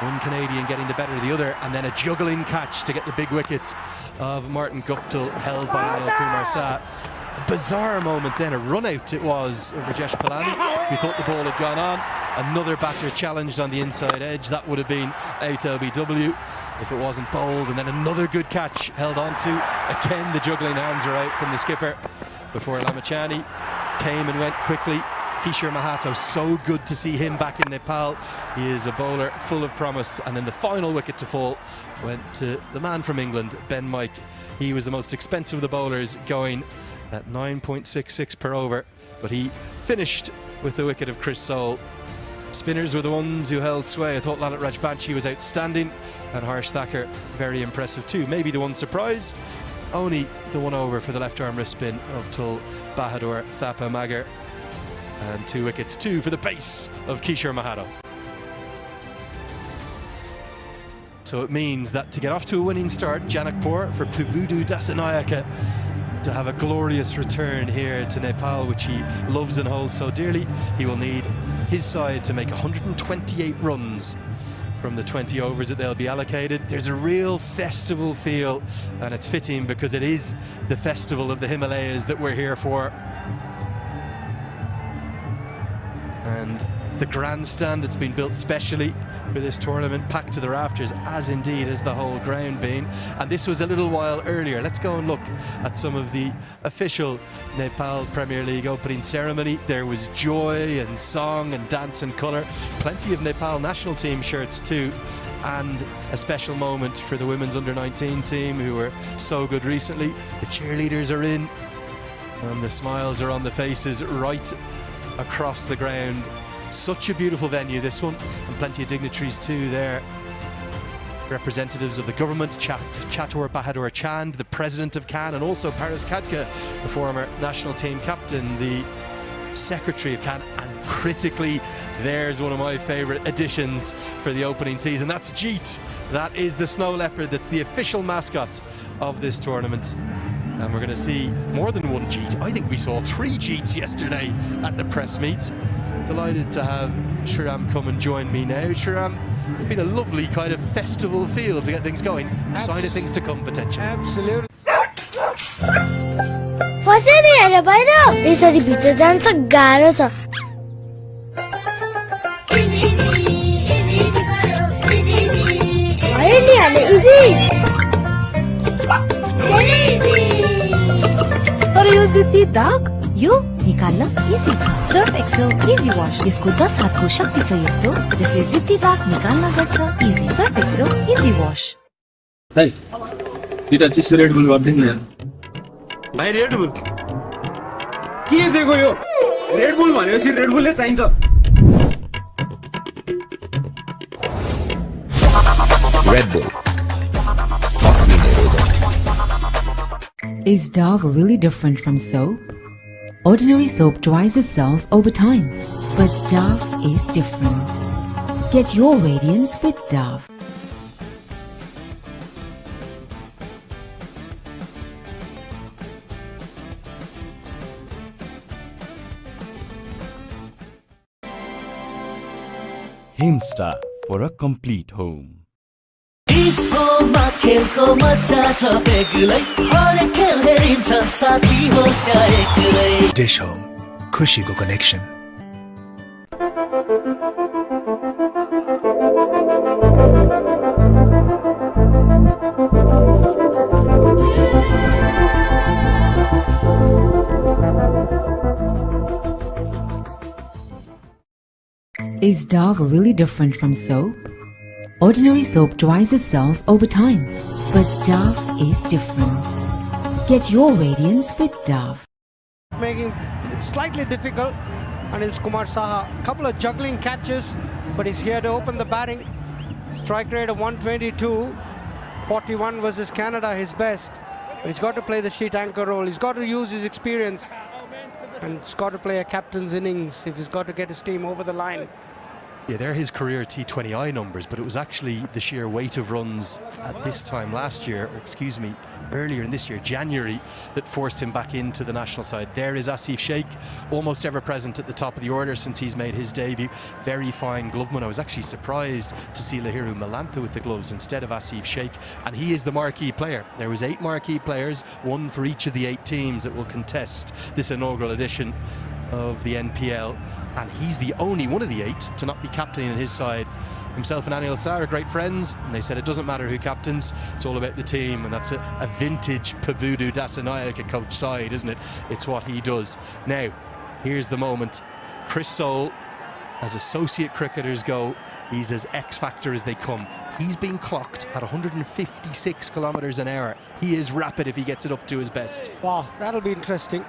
One Canadian getting the better of the other. And then a juggling catch to get the big wickets of Martin Guptill, held by Anil Kumar Shah. A bizarre moment then, a run out it was of Rajesh Palani. We thought the ball had gone on. Another batter challenged on the inside edge. That would have been out LBW if it wasn't bowled. And then another good catch held on to. Again, the juggling hands are out from the skipper before Lamachani came and went quickly. Kishore Mahato, so good to see him back in Nepal. He is a bowler full of promise. And then the final wicket to fall went to the man from England, Ben Mike. He was the most expensive of the bowlers, going at 9.66 per over, but he finished with the wicket of Chris Soule. Spinners were the ones who held sway. I thought Lalit Rajbanshi was outstanding, and Harsh Thakur very impressive too. Maybe the one surprise, only the one over for the left arm wrist spin of Tul Bahadur Thapa Magar, and 2 wickets, 2 for the pace of Kishore Mahato. So it means that to get off to a winning start, Janakpur, for Pubudu Dasanayake to have a glorious return here to Nepal, which he loves and holds so dearly, he will need his side to make 128 runs from the 20 overs that they'll be allocated. There's a real festival feel, and it's fitting because it is the festival of the Himalayas that we're here for. And the grandstand that's been built specially for this tournament, packed to the rafters, as indeed has the whole ground been. And this was a little while earlier. Let's go and look at some of the official Nepal Premier League opening ceremony. There was joy and song and dance and colour. Plenty of Nepal national team shirts too. And a special moment for the women's under-19 team, who were so good recently. The cheerleaders are in, and the smiles are on the faces right across the ground. Such a beautiful venue, this one, and plenty of dignitaries too there. Representatives of the government, Chatur Bahadur Chand, the president of CAN, and also Paras Khadka, the former national team captain, the secretary of CAN, and critically, there's one of my favourite additions for the opening season. That's Jeet. That is the snow leopard. That's the official mascot of this tournament. And we're going to see more than one Jeet. I think we saw 3 Jeets yesterday at the press meet. Delighted to have Shriram come and join me now. Shriram, it's been a lovely kind of festival feel to get things going. A sign of things to come potentially. Absolutely. फसेर हेर बाहिर यसरी भित्र जान त गाह्रो छ भयो नि हाले इजी तर यो जिद्दी दाग यो निकाल्न इजी छ। सर्फ एक्सेल इजी वाश, यसको 10 हातको शक्ति छ यस्तो जसले जिद्दी दाग निकाल्न गर्छ easy. Surf Excel easy wash. दुईटा चिसो रेड बुल गरिदिनु न। भाइ रेड बुल के दिएको यो रेड बुल भनेपछि रेड बुलले चाहिन्छ Red Bull. Is Dove really different from soap? Ordinary soap dries itself over time, but Dove is different. Get your radiance with Dove. Himsta for a complete home. खेलको मजा छ बेग्लै हरेक खेल हेरिन्छ साथी होस् या एक्लै डिश होम खुशीको connection Is Dove really different from soap? Ordinary soap dries itself over time, but Dove is different. Get your radiance with Dove. Making it slightly difficult, and it's Kumar Saha. Couple of juggling catches, but he's here to open the batting. Strike rate of 122, 41 versus Canada, his best. But he's got to play the sheet anchor role. He's got to use his experience, and he's got to play a captain's innings if he's got to get his team over the line. Yeah, they're his career T20I numbers, but it was actually the sheer weight of runs at this time last year, or excuse me, earlier in this year, January, that forced him back into the national side. There is Asif Sheikh, almost ever present at the top of the order since he's made his debut. Very fine gloveman. I was actually surprised to see Lahiru Malantha with the gloves instead of Asif Sheikh, and he is the marquee player. There was 8 marquee players, one for each of the 8 teams that will contest this inaugural edition of the NPL, and he's the only one of the 8 to not be captain in his side. Himself and Anil Sar are great friends, and they said it doesn't matter who captains, it's all about the team, and that's a vintage Pabudu Dasanayaka coach side, isn't it? It's what he does. Now, here's the moment. Chris Soule, as associate cricketers go, he's as X-factor as they come. He's been clocked at 156 kilometres an hour. He is rapid if he gets it up to his best. Wow, that'll be interesting.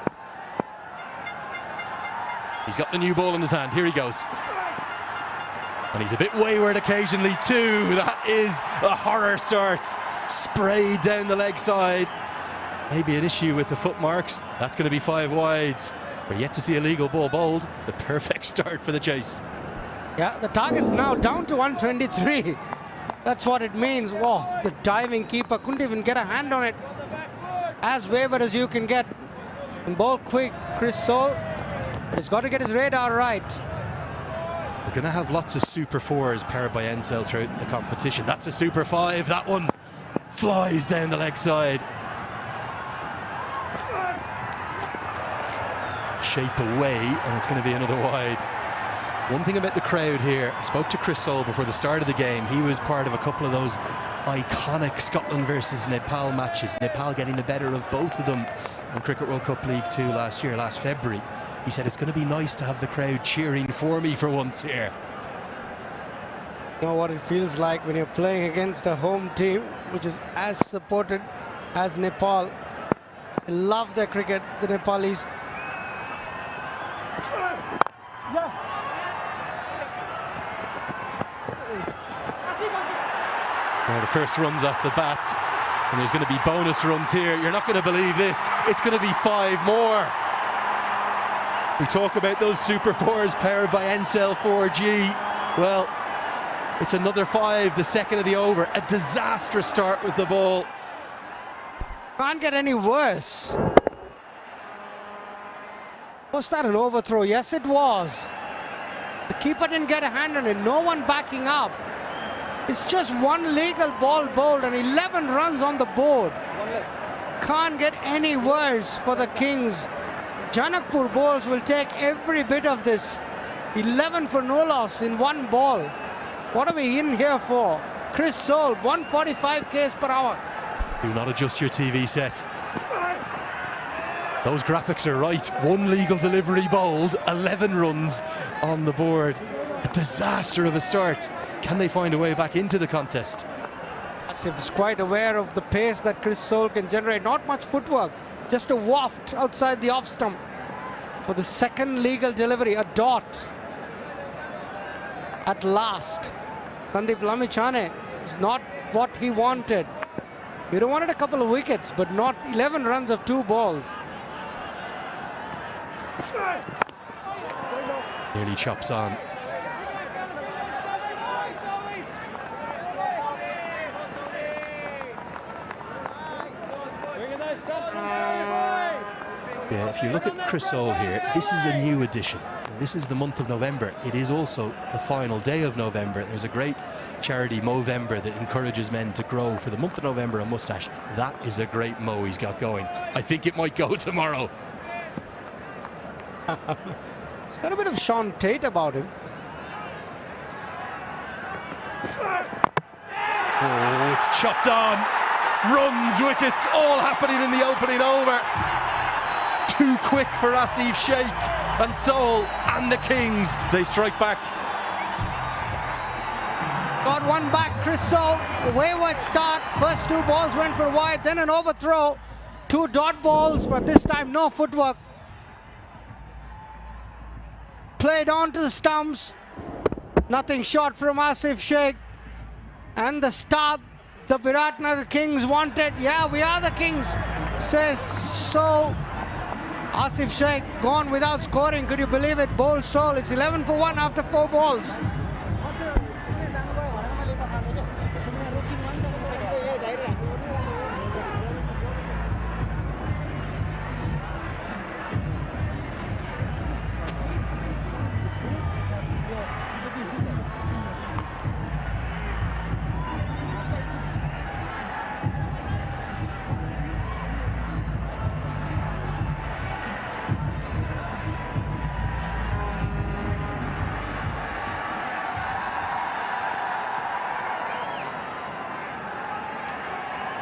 He's got the new ball in his hand. Here he goes. And he's a bit wayward occasionally too. That is a horror start. Sprayed down the leg side. Maybe an issue with the footmarks. That's going to be 5 wides. We're yet to see a legal ball bowled. The perfect start for the chase. Yeah, the target's now down to 123. That's what it means. Wow, the diving keeper couldn't even get a hand on it. As wayward as you can get. And ball quick, Chris Soule. But he's got to get his radar right. We're going to have lots of Super 4s powered by Encel throughout the competition. That's a Super 5. That one flies down the leg side. Shape away, and it's going to be another wide. One thing about the crowd here, I spoke to Chris Soule before the start of the game. He was part of a couple of those iconic Scotland versus Nepal matches. Nepal getting the better of both of them in Cricket World Cup League 2 last February. He said, it's going to be nice to have the crowd cheering for me for once here. You know what it feels like when you're playing against a home team which is as supported as Nepal. They love their cricket, the Nepalis. Well, the first run's off the bat, and there's going to be bonus runs here. You're not going to believe this. It's going to be 5 more. We talk about those Super 4s powered by Encel 4G. Well, it's another 5, the second of the over. A disastrous start with the ball. Can't get any worse. Was that an overthrow? Yes, it was. The keeper didn't get a hand on it. No one backing up. It's just one legal ball bowled and 11 runs on the board. Can't get any worse for the Kings. Janakpur bowls will take every bit of this. 11 for no loss in one ball. What are we in here for? Chris Soule, 145 k's per hour. Do not adjust your TV set. Those graphics are right. One legal delivery bowled, 11 runs on the board. A disaster of a start. Can they find a way back into the contest? Asif is quite aware of the pace that Chris Soul can generate. Not much footwork, just a waft outside the off stump for the second legal delivery, a dot. At last, Sandeep Lamichhane is not what he wanted. He wanted a couple of wickets, but not 11 runs of 2 balls. Nearly chops on. Yeah, if you look at Chris Soul here, this is a new addition. This is the month of November. It is also the final day of November. There's a great charity, Movember, that encourages men to grow for the month of November a moustache. That is a great mo he's got going. I think it might go tomorrow. He's got a bit of Sean Tate about him. Oh, it's chopped on. Runs, wickets, all happening in the opening over. Too quick for Asif Sheikh, and Soul and the Kings, they strike back. Got one back, Chris Soul. A wayward start. First 2 balls went for wide, then an overthrow. 2 dot balls, but this time no footwork. Played on to the stumps. Nothing short from Asif Sheikh. And the start the Biratnagar Kings wanted. Yeah, we are the Kings, says Soul. Asif Sheikh gone without scoring. Could you believe it? Bold Soul. It's 11 for 1 after 4 balls.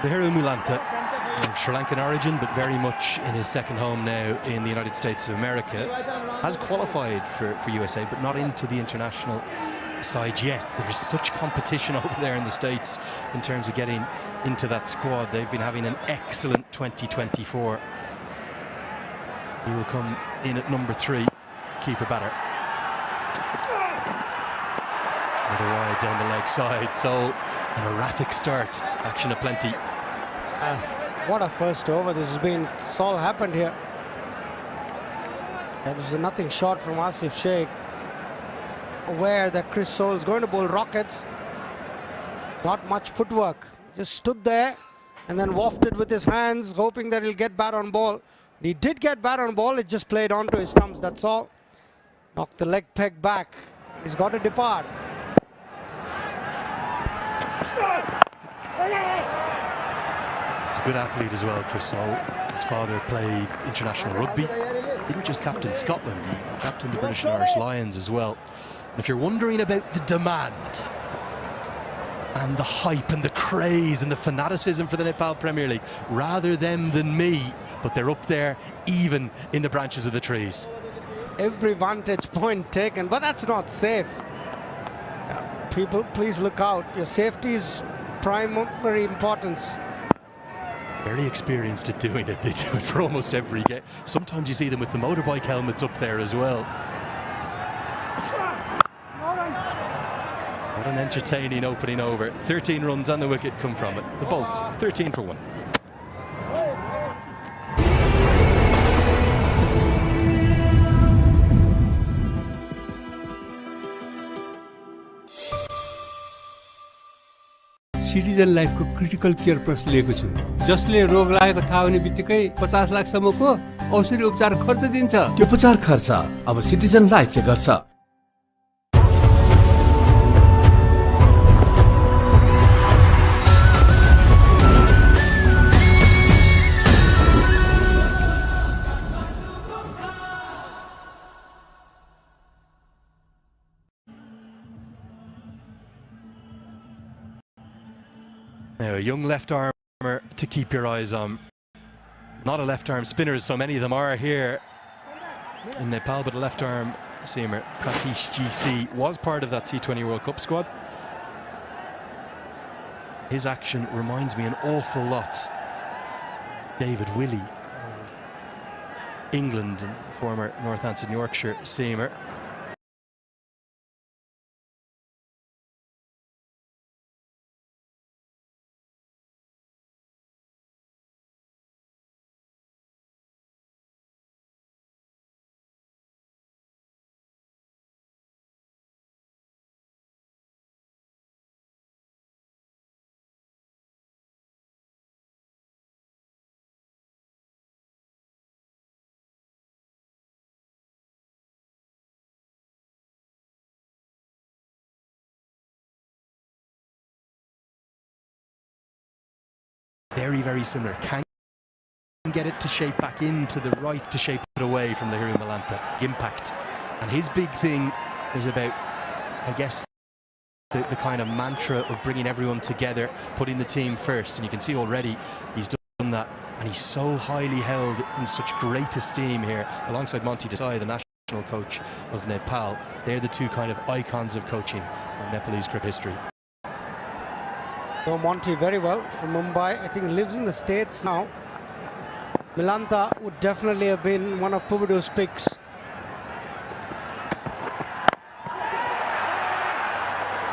Biratnagar Mulantha, of Sri Lankan origin, but very much in his second home now in the United States of America, has qualified for USA, but not into the international side yet. There's such competition over there in the States in terms of getting into that squad. They've been having an excellent 2024. He will come in at number 3, keeper batter. Another wide down the leg side, so an erratic start, action aplenty. What a first over this has been. It's all happened here. Yeah, there's nothing short from Asif Sheikh. Aware that Chris Soul is going to bowl rockets. Not much footwork. Just stood there and then wafted with his hands, hoping that he'll get bat on ball. He did get bat on ball, it just played onto his stumps, that's all. Knocked the leg peg back. He's got to depart. He's a good athlete as well, Chris Soul. His father played international rugby. Didn't just captain Scotland, he captained the British and Irish Lions as well. And if you're wondering about the demand and the hype and the craze and the fanaticism for the Nepal Premier League, rather them than me, but they're up there even in the branches of the trees. Every vantage point taken, but that's not safe. People, please look out. Your safety is primary importance. Very experienced at doing it. They do it for almost every game. Sometimes you see them with the motorbike helmets up there as well. What an entertaining opening over. 13 runs on the wicket come from it. The Bolts, 13 for 1. Citizen लाइफको critical care plus लिएको छु जसले रोग लागेको थाहा हुने बित्तिकै 50 लाख सम्मको औषधि उपचार खर्च दिन्छ त्यो उपचार खर्च अब सिटिजन लाइफले गर्छ Now, a young left armer to keep your eyes on. Not a left arm spinner, as so many of them are here in Nepal, but a left arm seamer. Pratish GC was part of that T20 World Cup squad. His action reminds me an awful lot David Willey, England and former Northampton Yorkshire seamer. Very, very similar. Can get it to shape back into the right to shape it away from the Hiru Malanta impact. And his big thing is about, I guess, the kind of mantra of bringing everyone together, putting the team first. And you can see already he's done that. And he's so highly held in such great esteem here, alongside Monty Desai, the national coach of Nepal. They're the two kind of icons of coaching in Nepalese cricket history. Know Monty very well from Mumbai. I think lives in the States now. Malanta would definitely have been one of Puvadu's picks.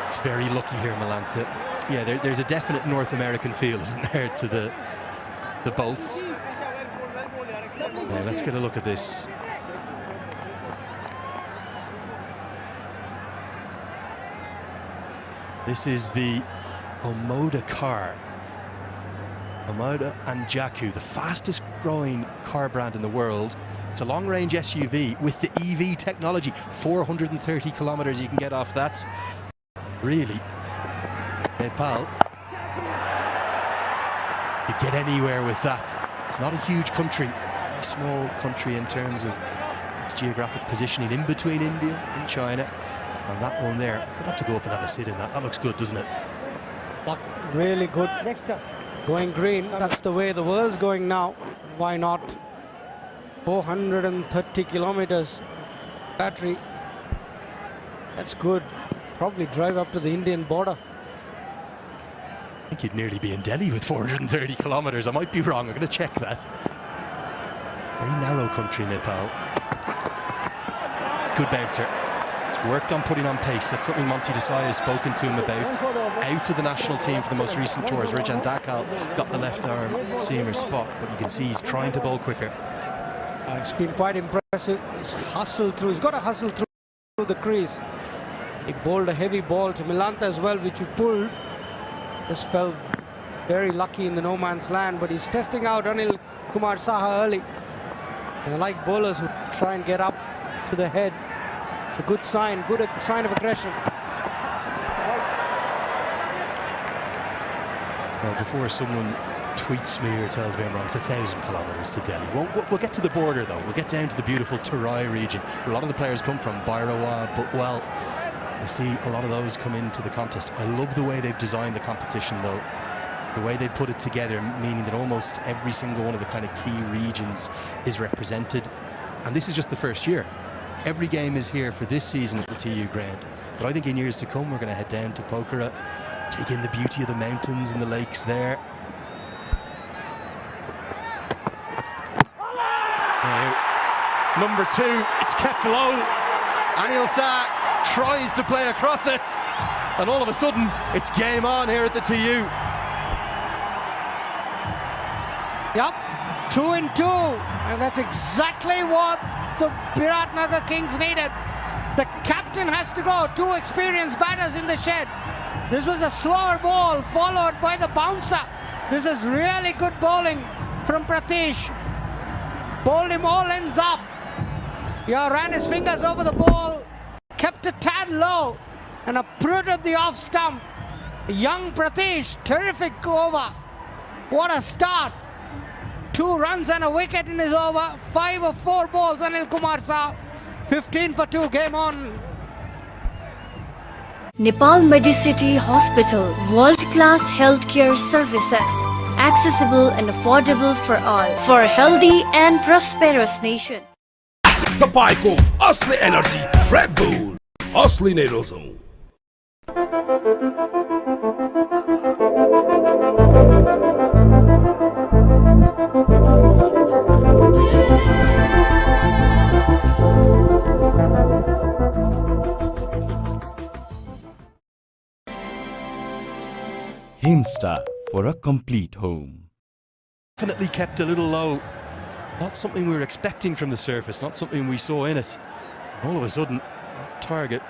It's very lucky here, Malanta. Yeah, there's a definite North American feel, isn't there, to the bolts. Yeah, let's get a look at this. This is the Omoda car. Omoda and Jaku, the fastest growing car brand in the world. It's a long-range SUV with the EV technology. 430 kilometers you can get off that. Really, Nepal, you get anywhere with that. It's not a huge country, very small country in terms of its geographic positioning, in between India and China. And that one there, you'd have to go up and have a sit in that. That looks good, doesn't it? Really good. Next up. Going green. That's the way the world's going now. Why not? 430 kilometers battery. That's good. Probably drive up to the Indian border. I think you'd nearly be in Delhi with 430 kilometers. I might be wrong. I'm going to check that. Very narrow country, Nepal. Good bouncer. Worked on putting on pace. That's something Monty Desai has spoken to him about. Out of the national team for the most recent tours, Rajan Dakal got the left arm seamer spot, but you can see he's trying to bowl quicker. It's been quite impressive. He's hustled through. He's got to hustle through the crease. He bowled a heavy ball to Malanta as well, which he pulled. Just felt very lucky in the no man's land, but he's testing out Anil Kumar Saha early. And I like bowlers who try and get up to the head. It's a good sign of aggression. Well, before someone tweets me or tells me I'm wrong, it's 1,000 kilometers to Delhi. We'll get to the border though. We'll get down to the beautiful Terai region, where a lot of the players come from, Biratnagar, but well, I see a lot of those come into the contest. I love the way they've designed the competition though. The way they put it together, meaning that almost every single one of the kind of key regions is represented. And this is just the first year. Every game is here for this season at the TU ground. But I think in years to come, we're going to head down to Pokhara, take in the beauty of the mountains and the lakes there. Now, number 2, it's kept low. Anil Shah tries to play across it. And all of a sudden, it's game on here at the TU. Yep, 2 in 2. And that's exactly what the Biratnagar Kings needed. The captain has to go. 2 experienced batters in the shed. This was a slower ball followed by the bouncer. This is really good bowling from Pratish. Bowled him all ends up. Yeah, ran his fingers over the ball, kept a tad low, and uprooted the off stump. Young Pratish, terrific over. What a start. 2 runs and a wicket in his over. 5 of 4 balls, Anil Kumar Shah. 15 for 2, game on. Nepal Medicity Hospital, world-class healthcare services, accessible and affordable for all, for a healthy and prosperous nation. तपाईको असली energy red bull असली नै रोजौं Himsta for a complete home. Definitely kept a little low. Not something we were expecting from the surface, not something we saw in it. All of a sudden, target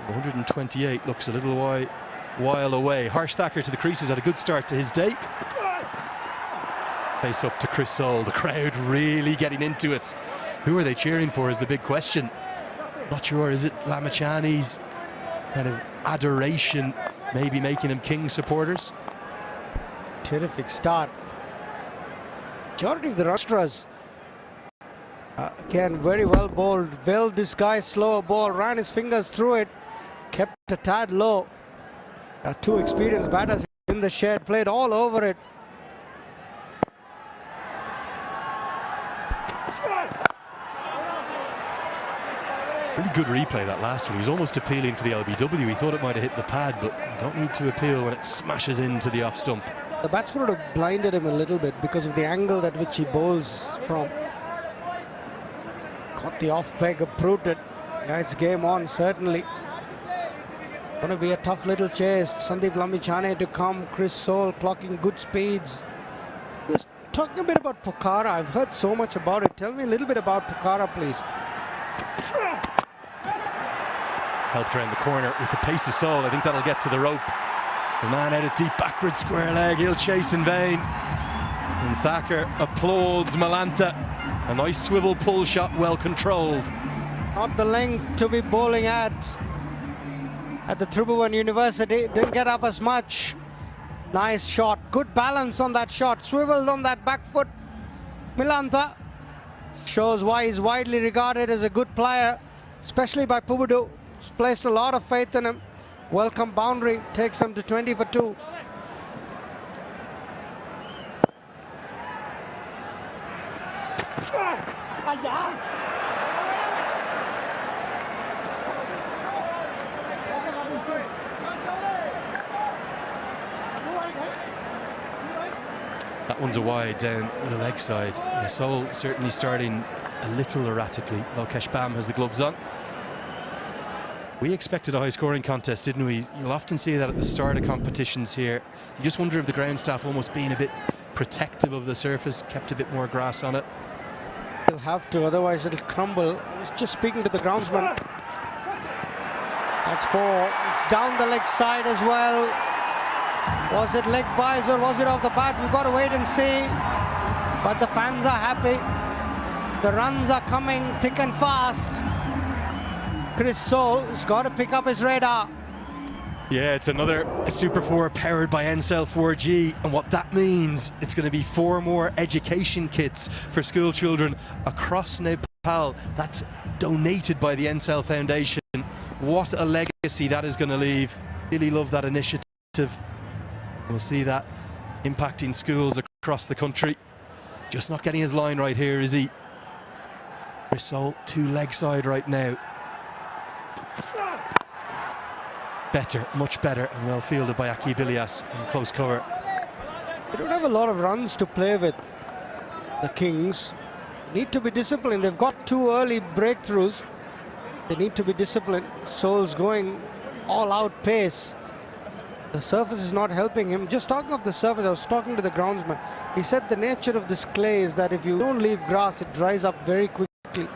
128 looks a little while away. Harsh Thacker to the creases, had a good start to his day. Face up to Chris Soul, the crowd really getting into it. Who are they cheering for is the big question. Not sure, is it Lamachani's kind of adoration maybe making them King supporters? Terrific start. Majority of the rostras again very well bowled. Well disguised slower ball, ran his fingers through it, kept a tad low. Two experienced batters in the shed, played all over it. Really good replay, that last one. He was almost appealing for the LBW. He thought it might have hit the pad, but you don't need to appeal when it smashes into the off stump. The batsman would have blinded him a little bit because of the angle at which he bowls from. Got the off peg, uprooted it. Yeah, it's game on, certainly. Going to be a tough little chase. Sandeep Lamichhane to come. Chris Soul clocking good speeds. Just talking a bit about Pokhara. I've heard so much about it. Tell me a little bit about Pokhara, please. Helped around the corner with the pace of Soul. I think that'll get to the rope. The man out at deep backward square leg. He'll chase in vain. And Thacker applauds Malantha. A nice swivel pull shot, well controlled. Not the length to be bowling at the Tribhuvan University. Didn't get up as much. Nice shot. Good balance on that shot. Swiveled on that back foot. Milantha shows why he's widely regarded as a good player, especially by Pubudu. He's placed a lot of faith in him. Welcome boundary. Takes him to 20 for 2. That one's a wide down the leg side. Soul certainly starting a little erratically. Lokesh Bam has the gloves on. We expected a high scoring contest, didn't we? You'll often see that at the start of competitions here. You just wonder if the ground staff almost being a bit protective of the surface, kept a bit more grass on it. They'll have to, otherwise it'll crumble. I was just speaking to the groundsman. That's 4. It's down the leg side as well. Was it leg buys or was it off the bat? We've got to wait and see. But the fans are happy. The runs are coming thick and fast. Chris Soul has got to pick up his radar. Yeah, it's another Super 4 powered by NCell 4G, and what that means, it's going to be 4 more education kits for school children across Nepal. That's donated by the NCell Foundation. What a legacy that is going to leave. Really love that initiative. We'll see that impacting schools across the country. Just not getting his line right here, is he? Chris Soul, 2 leg side right now. Better, much better, and well fielded by Akib Ilyas in close cover. They don't have a lot of runs to play with, the Kings. Need to be disciplined. They've got 2 early breakthroughs. They need to be disciplined. Soul's going all out pace. The surface is not helping him. Just talking of the surface, I was talking to the groundsman. He said the nature of this clay is that if you don't leave grass, it dries up very quickly.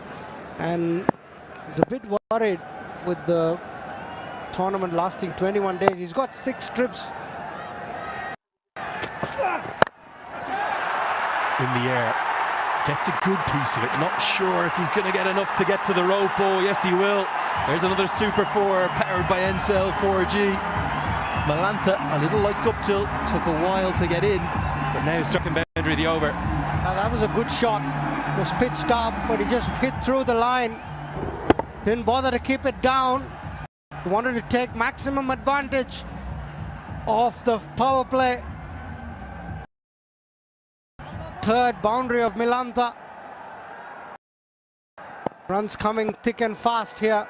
And he's a bit worried with the tournament lasting 21 days. He's got 6 trips in the air. Gets a good piece of it. Not sure if he's going to get enough to get to the rope. Oh, yes, he will. There's another Super 4 powered by NCell 4G. Malantha, a little like up tilt, took a while to get in, but now stuck in boundary the over. That was a good shot. It was pitched up, but he just hit through the line. Didn't bother to keep it down. He wanted to take maximum advantage of the power play. 3rd boundary of Milantha. Runs coming thick and fast here.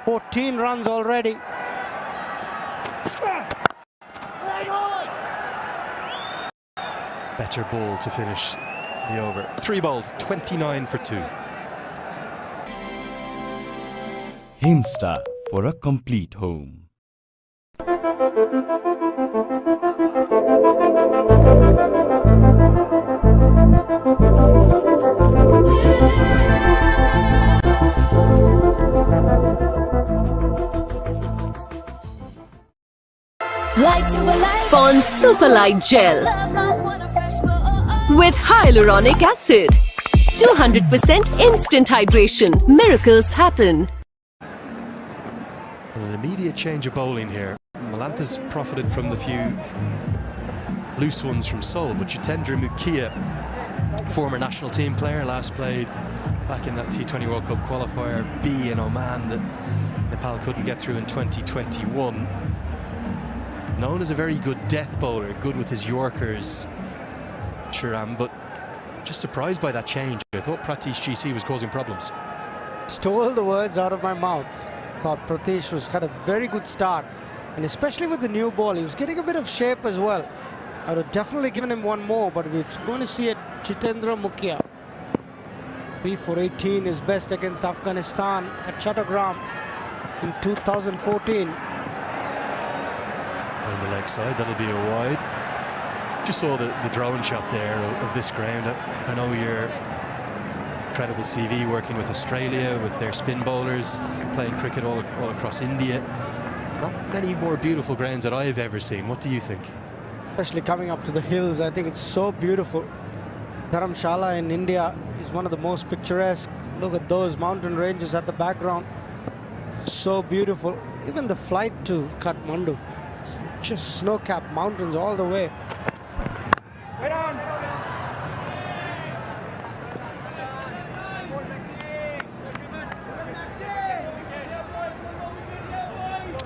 14 runs already. Better ball to finish the over. 3 bowled, 29 for 2. Himsta for a complete home. Superlight Gel with hyaluronic acid. 200% instant hydration. Miracles happen. An immediate change of bowling here. Malanta's profited from the few loose ones from Seoul, but Jitendra Mukia, former national team player, last played back in that T20 World Cup qualifier B in Oman that Nepal couldn't get through in 2021. Known as a very good death bowler, good with his Yorkers, Shiram, but just surprised by that change. I thought Pratish GC was causing problems. Stole the words out of my mouth. Thought Pratish had a very good start, and especially with the new ball, he was getting a bit of shape as well. I would have definitely given him one more, but we're going to see it. Jitendra Mukia, 3 for 18, is best against Afghanistan at Chattogram in 2014. On the leg side, that'll be a wide. Just saw the drone shot there of this ground. I know your incredible CV working with Australia, with their spin bowlers, playing cricket all across India. There's not many more beautiful grounds that I've ever seen. What do you think? Especially coming up to the hills, I think it's so beautiful. Dharamshala in India is one of the most picturesque. Look at those mountain ranges at the background. So beautiful. Even the flight to Kathmandu, it's just snow-capped mountains all the way.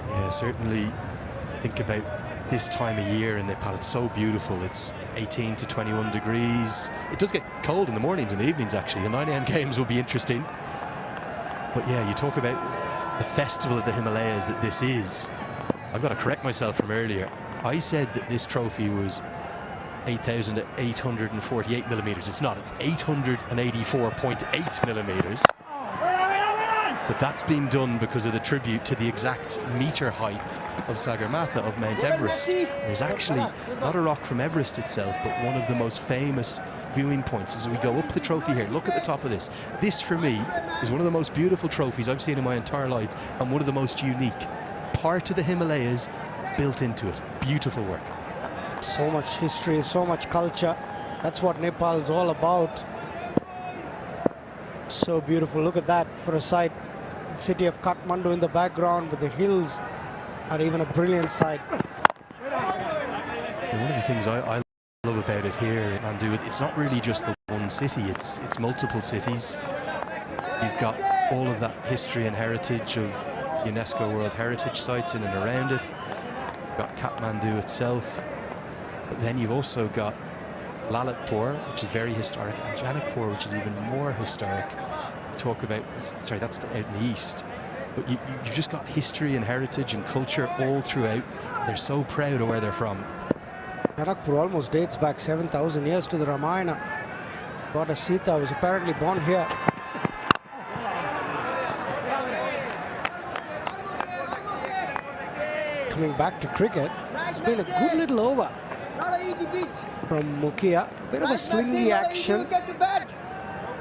Yeah, certainly think about this time of year in Nepal. It's so beautiful. It's 18 to 21 degrees. It does get cold in the mornings and the evenings, actually. The 9 AM games will be interesting. But yeah, you talk about the festival of the Himalayas that this is. I've got to correct myself from earlier. I said that this trophy was 8,848 millimeters. It's not. It's 884.8 millimeters. But that's been done because of the tribute to the exact meter height of Sagarmatha, of Mount Everest. There's actually not a rock from Everest itself, but one of the most famous viewing points as we go up the trophy here. Look at the top of this. This, for me, is one of the most beautiful trophies I've seen in my entire life, and one of the most unique. Part of the Himalayas built into it. Beautiful work. So much history, so much culture. That's what Nepal is all about. So beautiful. Look at that for a sight. The city of Kathmandu in the background with the hills are even a brilliant sight. And one of the things I love about it here in Kathmandu, it's not really just the one city, it's multiple cities. You've got all of that history and heritage of UNESCO World Heritage sites in and around it. You've got Kathmandu itself, but then you've also got Lalitpur, which is very historic, and Janakpur, which is even more historic. Talk about, sorry, that's out in the east, but you've just got history and heritage and culture all throughout. They're so proud of where they're from. Janakpur almost dates back 7,000 years to the Ramayana. Goddess Sita was apparently born here. Coming back to cricket, it's been a good little over from Mukia. Bit of a slingy action.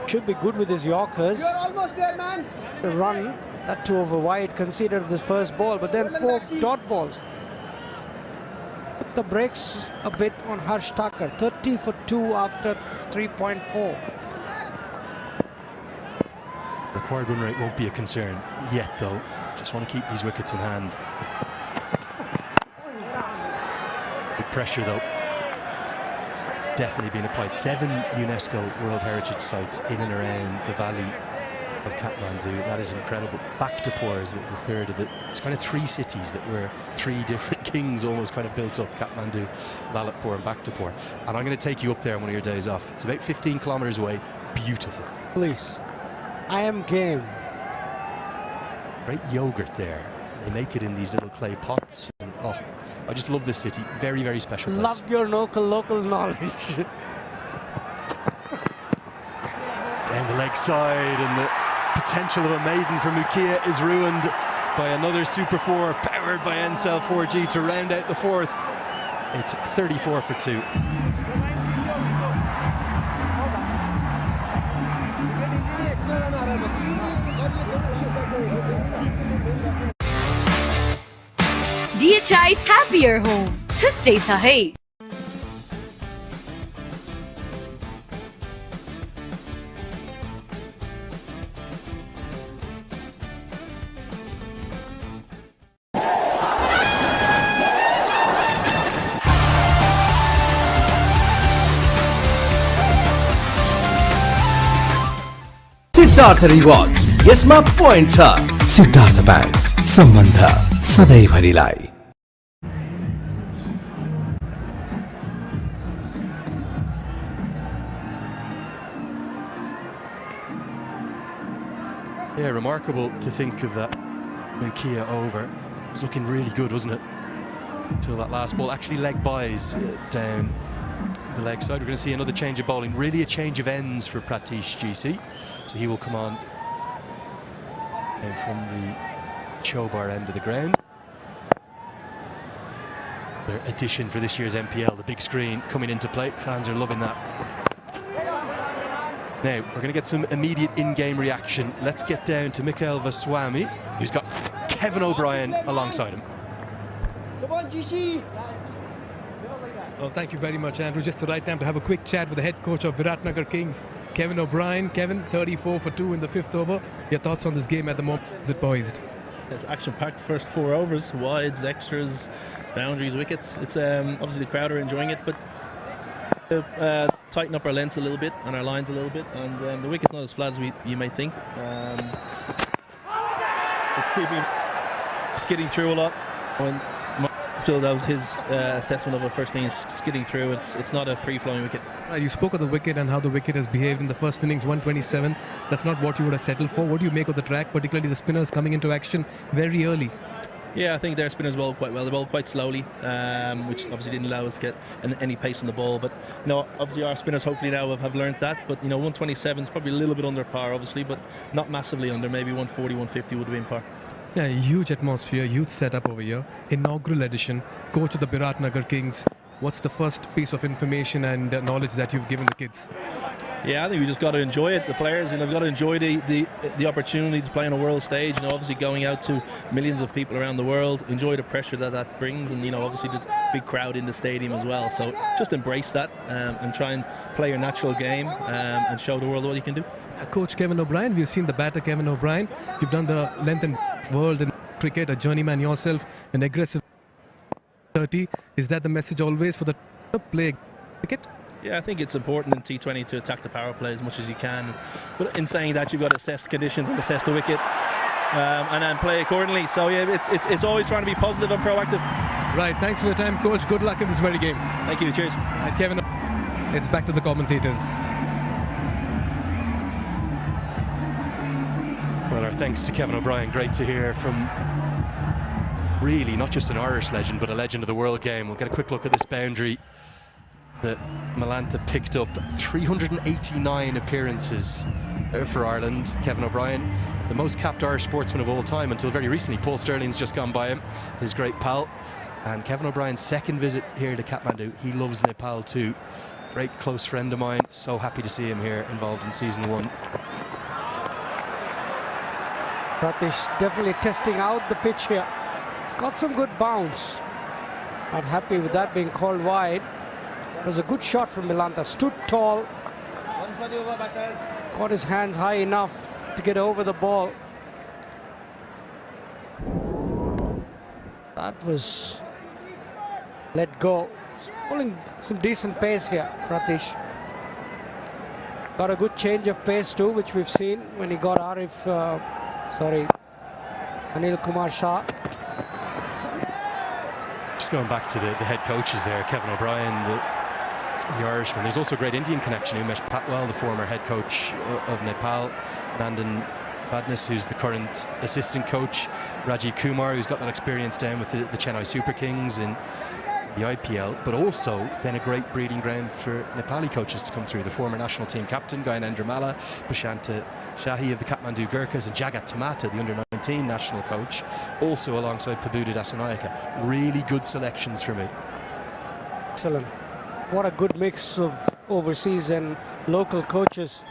Should be good with his Yorkers. You're almost there, man. The run, that 2 over wide, considered the first ball, but then 4 dot balls. Put the brakes a bit on Harsh Thakur. 30 for 2 after 3.4. Required run rate won't be a concern yet, though. Just want to keep these wickets in hand. Big pressure, though. Definitely been applied. 7 UNESCO World Heritage sites in and around the valley of Kathmandu. That is incredible. Bhaktapur is the third of the. It's kind of 3 cities that were 3 different kings almost kind of built up: Kathmandu, Lalitpur, and Bhaktapur. And I'm going to take you up there on one of your days off. It's about 15 kilometers away. Beautiful. Please, I am game. Great yogurt there. They make it in these little clay pots. And, oh, I just love this city. Very, very special place. Love your local knowledge. Down the leg side, and the potential of a maiden for Mukia is ruined by another Super 4 powered by NCell 4G to round out the 4th. It's 34 for 2. DHI Happier Home. छुट्टै छ है Siddharth rewards, यसमा point छ। Siddharth bank, सम्बन्ध सधैँभरिलाई। Yeah, remarkable to think of that Nokia over. It was looking really good, wasn't it? Until that last ball actually leg buys down the leg side. We're going to see another change of bowling, really a change of ends for Pratish GC. So he will come on from the Chobar end of the ground. Their addition for this year's NPL, the big screen coming into play. Fans are loving that. Now, we're going to get some immediate in-game reaction. Let's get down to Mikhail Vaswamy, who's got Kevin O'Brien alongside him. Come on, GC! Well, thank you very much, Andrew. Just the right time to have a quick chat with the head coach of Biratnagar Kings, Kevin O'Brien. Kevin, 34 for 2 in the 5th over. Your thoughts on this game at the moment? Is it poised? It's action-packed first 4 overs, wides, extras, boundaries, wickets. It's obviously the crowd are enjoying it, but tighten up our lengths a little bit and our lines a little bit, and the wicket's not as flat as you may think. It's keeping skidding through a lot. When that was his assessment of it first thing, is skidding through. It's not a free-flowing wicket. Right, you spoke of the wicket and how the wicket has behaved in the first innings, 127. That's not what you would have settled for. What do you make of the track, particularly the spinners coming into action very early? Yeah, I think their spinners bowled quite well. They bowled quite slowly, which obviously didn't allow us to get any pace on the ball. But no, obviously our spinners hopefully now have learned that. But 127 is probably a little bit under par, obviously, but not massively under. Maybe 140, 150 would have been par. Yeah, huge atmosphere, huge setup over here. Inaugural edition, coach of the Biratnagar Kings. What's the first piece of information and knowledge that you've given the kids? Yeah, I think we just got to enjoy it. The players, we've got to enjoy the opportunity to play on a world stage. Obviously going out to millions of people around the world, enjoy the pressure that brings, and obviously there's a big crowd in the stadium as well. So just embrace that and try and play your natural game and show the world what you can do. Coach Kevin O'Brien, we've seen the batter Kevin O'Brien. You've done the length and world in cricket, a journeyman yourself, an aggressive 30. Is that the message always for the play cricket? Yeah, I think it's important in T20 to attack the power play as much as you can. But in saying that, you've got to assess conditions and assess the wicket and then play accordingly. So yeah, it's always trying to be positive and proactive. Right, thanks for your time, coach. Good luck in this very game. Thank you, cheers. Right, Kevin, it's back to the commentators. Well, our thanks to Kevin O'Brien. Great to hear from really not just an Irish legend, but a legend of the world game. We'll get a quick look at this boundary that Malantha picked up. 389 appearances for Ireland. Kevin O'Brien, the most capped Irish sportsman of all time until very recently. Paul Sterling's just gone by him, his great pal. And Kevin O'Brien's second visit here to Kathmandu. He loves Nepal too. Great close friend of mine. So happy to see him here involved in season 1. Pratish definitely testing out the pitch here. He's got some good bounce. Not happy with that being called wide. It was a good shot from Milantha. Stood tall. Got his hands high enough to get over the ball. That was let go. He's pulling some decent pace here, Pratish. Got a good change of pace too, which we've seen when he got Anil Kumar Shah. Just going back to the head coaches there, Kevin O'Brien, the Irishman. There's also a great Indian connection. Umesh Patwal, the former head coach of Nepal. Nandan Vadnis, who's the current assistant coach. Rajiv Kumar, who's got that experience down with the Chennai Super Kings in the IPL, but also then a great breeding ground for Nepali coaches to come through. The former national team captain, Gyanendra Malla, Prashanta Shahi of the Kathmandu Gurkhas, and Jagat Tamata, the under-19 national coach, also alongside Pabudu Dasanayaka. Really good selections for me. Excellent. What a good mix of overseas and local coaches.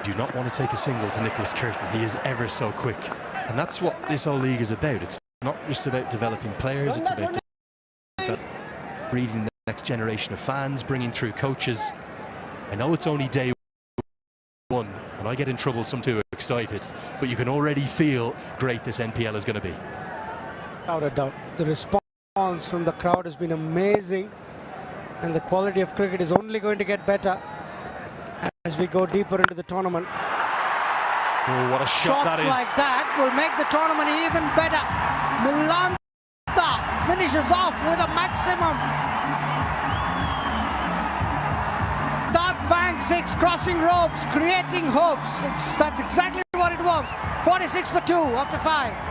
Do not want to take a single to Nicholas Curtin. He is ever so quick, and that's what this whole league is about. It's not just about developing players, it's about breeding the next generation of fans, bringing through coaches. I know it's only day 1 and I get in trouble some too excited, but you can already feel great this NPL is going to be. Without a doubt, the response from the crowd has been amazing. And the quality of cricket is only going to get better as we go deeper into the tournament. Oh, what a shot that is. Shots like that will make the tournament even better. Milanta finishes off with a maximum. Dark bank 6, crossing ropes, creating hopes. That's exactly what it was. 46 for 2 after 5.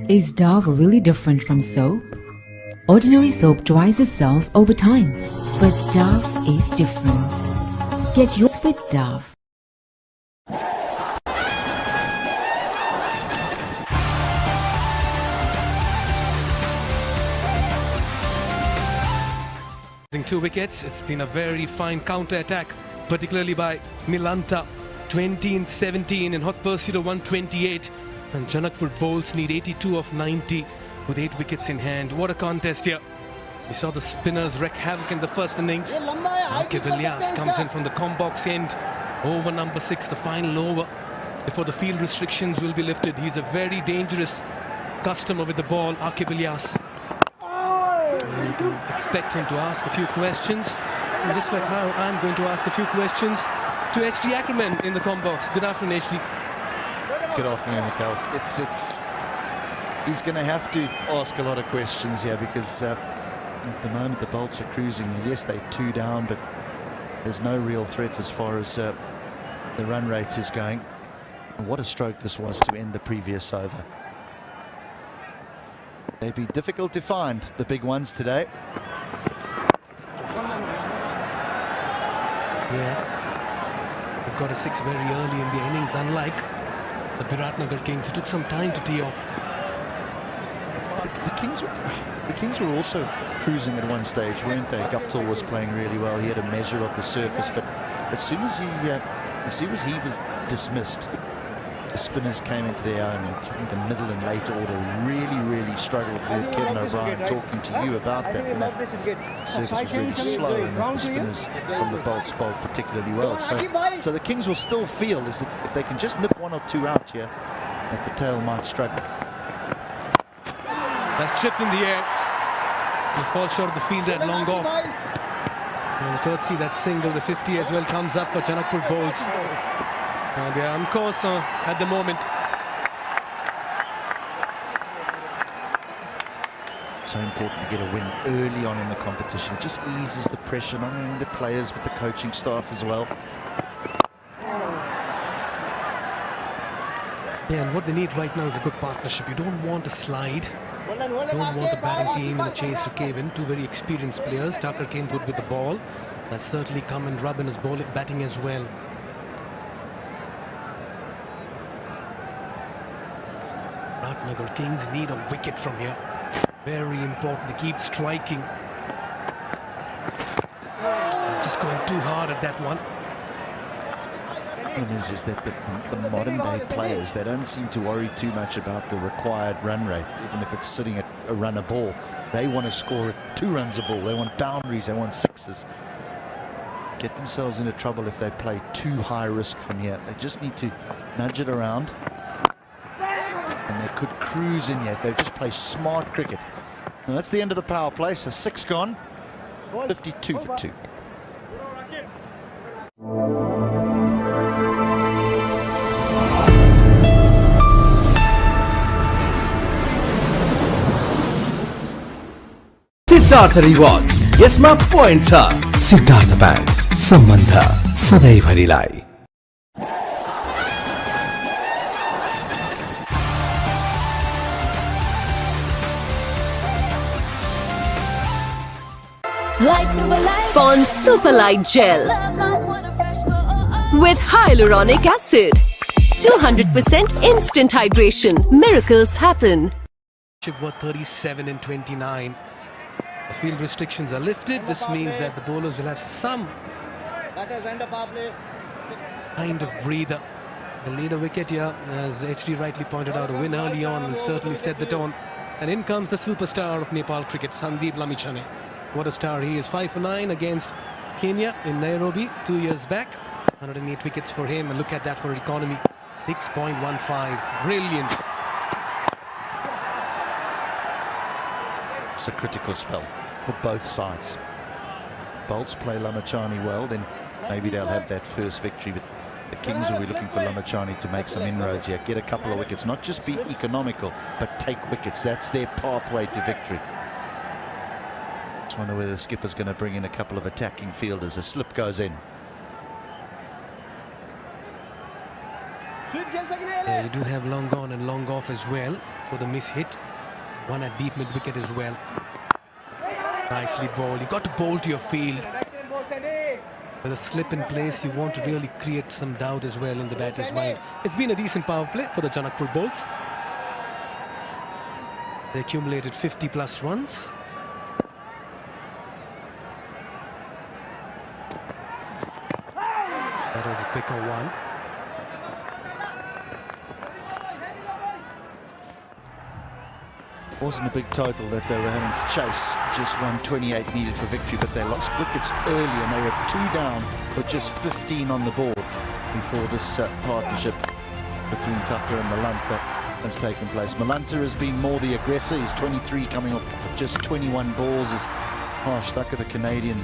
Is Dove really different from soap? Ordinary soap dries itself over time, but Dove is different. Get yours with Dove. Two wickets. It's been a very fine counter-attack, particularly by Milanta. 20 in 17 in hot pursuit of 128, and Janakpur bowls need 82 of 90 with 8 wickets in hand. What a contest here. We saw the spinners wreak havoc in the first innings. Ilyas comes in from the combox end. Over number 6, the final over before the field restrictions will be lifted. He's a very dangerous customer with the ball, Ilyas. You can expect him to ask a few questions, and just like how I'm going to ask a few questions to HD Ackerman in the combox. Good afternoon, HD. Good afternoon, Mikhail. He's going to have to ask a lot of questions here because at the moment the Bolts are cruising. Yes, they're 2 down, but there's no real threat as far as the run rate is going. And what a stroke this was to end the previous over. They'd be difficult to find, the big ones today. Yeah, they've got a 6 very early in the innings, unlike the Biratnagar Kings, who took some time to tee off. The Kings were also cruising at one stage, weren't they? Guptill was playing really well. He had a measure of the surface, but as soon as he was dismissed, the spinners came into their own, and certainly the middle and late order really struggled with Kevin O'Brien talking to you about that. And that surface was really slow, and the spinners from the Bolts bowled particularly well. So the Kings will still feel is that if they can just nip 1 or 2 out here, that the tail might struggle. That's chipped in the air. He falls short of the field at long off. And courtesy that single, the 50 as well comes up for Janakpur bowls. They are on course at the moment. So important to get a win early on in the competition. It just eases the pressure, not only the players but the coaching staff as well. Yeah, and what they need right now is a good partnership. You don't want a slide. You don't want the batting team in the chase to cave in. 2 very experienced players. Tucker came good with the ball. That's certainly come and rub in his batting as well. Biratnagar Kings need a wicket from here. Very important to keep striking. Just going too hard at that one. The problem is that the modern day players, they don't seem to worry too much about the required run rate, even if it's sitting at a run a ball. They want to score at 2 runs a ball. They want boundaries, they want 6s. Get themselves into trouble if they play too high risk from here. They just need to nudge it around, and they could cruise in here if they just play smart cricket. Now that's the end of the power play, so 6 gone, 52 for 2. Siddharth rewards, यसमा point छ। Siddharth bank, सम्बन्ध सधैँभरिलाई। Pond Superlight Gel with hyaluronic acid. 200% instant hydration. Miracles happen. Worth 37 and 29. The field restrictions are lifted. This means that the bowlers will have some kind of breather They'll need a wicket here, as HD rightly pointed out. A win early on will certainly set the tone. And in comes the superstar of Nepal cricket, Sandeep Lamichhane. What a star he is. 5 for 9 against Kenya in Nairobi 2 years back. 108 wickets for him, and look at that for economy. 6.15. Brilliant. It's a critical spell for both sides. Bolts play Lamichhane well, then maybe they'll have that first victory. But the Kings will be looking for Lamichhane to make some inroads here, get a couple of wickets, not just be economical, but take wickets. That's their pathway to victory. Just wonder whether the skipper's going to bring in a couple of attacking fielders. A slip goes in. Yeah, you do have long on and long off as well for the miss hit. One at deep mid wicket as well. Nicely bowled. You got to bowl to your field. With a slip in place, you want to really create some doubt as well in the batter's mind. It's been a decent power play for the Janakpur bowls. They accumulated 50 plus runs. That was a quicker one. Wasn't a big total that they were having to chase. Just 128 needed for victory, but they lost wickets early and they were 2 down with just 15 on the board before this partnership between Tucker and Malanta has taken place. Malanta has been more the aggressor. He's 23 coming off just 21 balls as Harsh Thakur, the Canadian,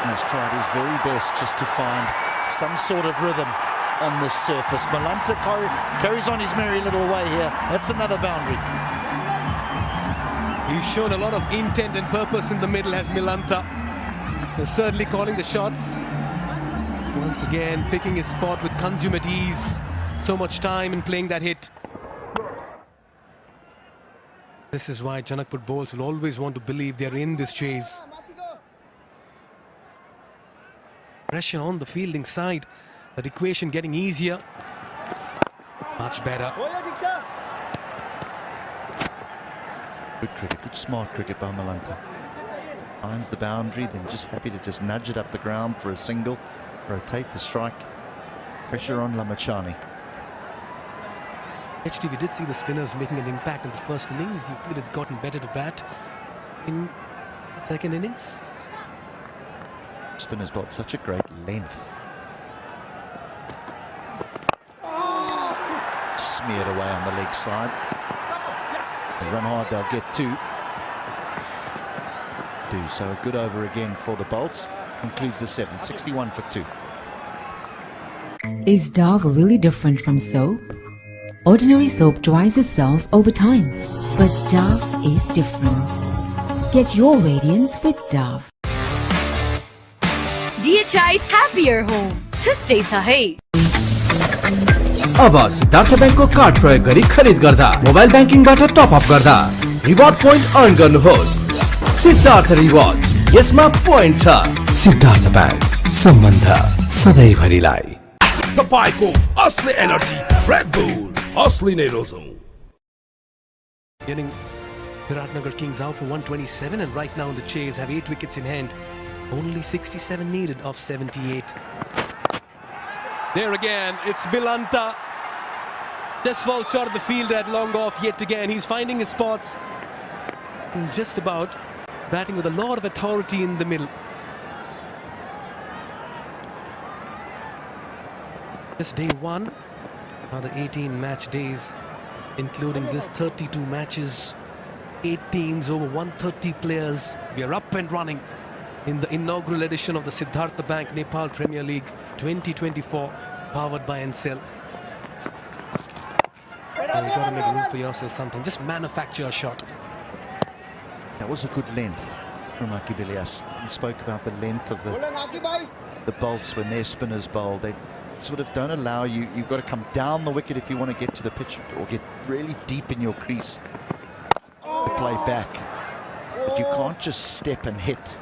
has tried his very best just to find some sort of rhythm on this surface. Malanta carries on his merry little way here. That's another boundary. He's shown a lot of intent and purpose in the middle, has Malanta. He's certainly calling the shots. Once again, picking his spot with consummate ease. So much time in playing that hit. This is why Janakpur bowls will always want to believe they're in this chase. Pressure on the fielding side. That equation getting easier. Much better. Good cricket, good smart cricket by Malanta. Finds the boundary, then just happy to just nudge it up the ground for a single. Rotate the strike. Pressure on Lamichhane. HD, we did see the spinners making an impact in the first innings. You feel it's gotten better to bat in the second innings? Spinners got such a great length. Smeared away on the leg side. They run hard, they'll get 2. So a good over again for the Bolts. Concludes the 7, 61 for 2. Is Dove really different from soap? Ordinary soap dries itself over time, but Dove is different. Get your radiance with Dove. DHI Happier Home. छुट्टै छ है। अब Siddharth बैंकको card प्रयोग गरी खरिद गर्दा mobile बैंकिङबाट top up गर्दा reward point earn गर्नुहोस्। सिद्धार्थ रिवार्ड्स, यसमा पोइन्ट छ। सिद्धार्थ बैंक, सम्बन्ध सधैँभरिलाई। तपाईको असली एनर्जी रेड बुल, असली नै रोजौं। Getting Biratnagar Kings out for 127, and right now in the chase have 8 wickets in hand. Only 67 needed of 78. There again, it's Malanta. Just falls short of the fielder at long off yet again. He's finding his spots. And just about batting with a lot of authority in the middle. This day 1, another 18 match days, including this 32 matches, 8 teams, over 130 players. We are up and running in the inaugural edition of the Siddhartha Bank Nepal Premier League 2024, powered by Ncell. You've got to make room for yourself sometimes. Just manufacture a shot. That was a good length from Akibilias. We spoke about the length of the Bolts when their spinners bowl. They sort of don't allow you. You've got to come down the wicket if you want to get to the pitch or get really deep in your crease to play back. But you can't just step and hit.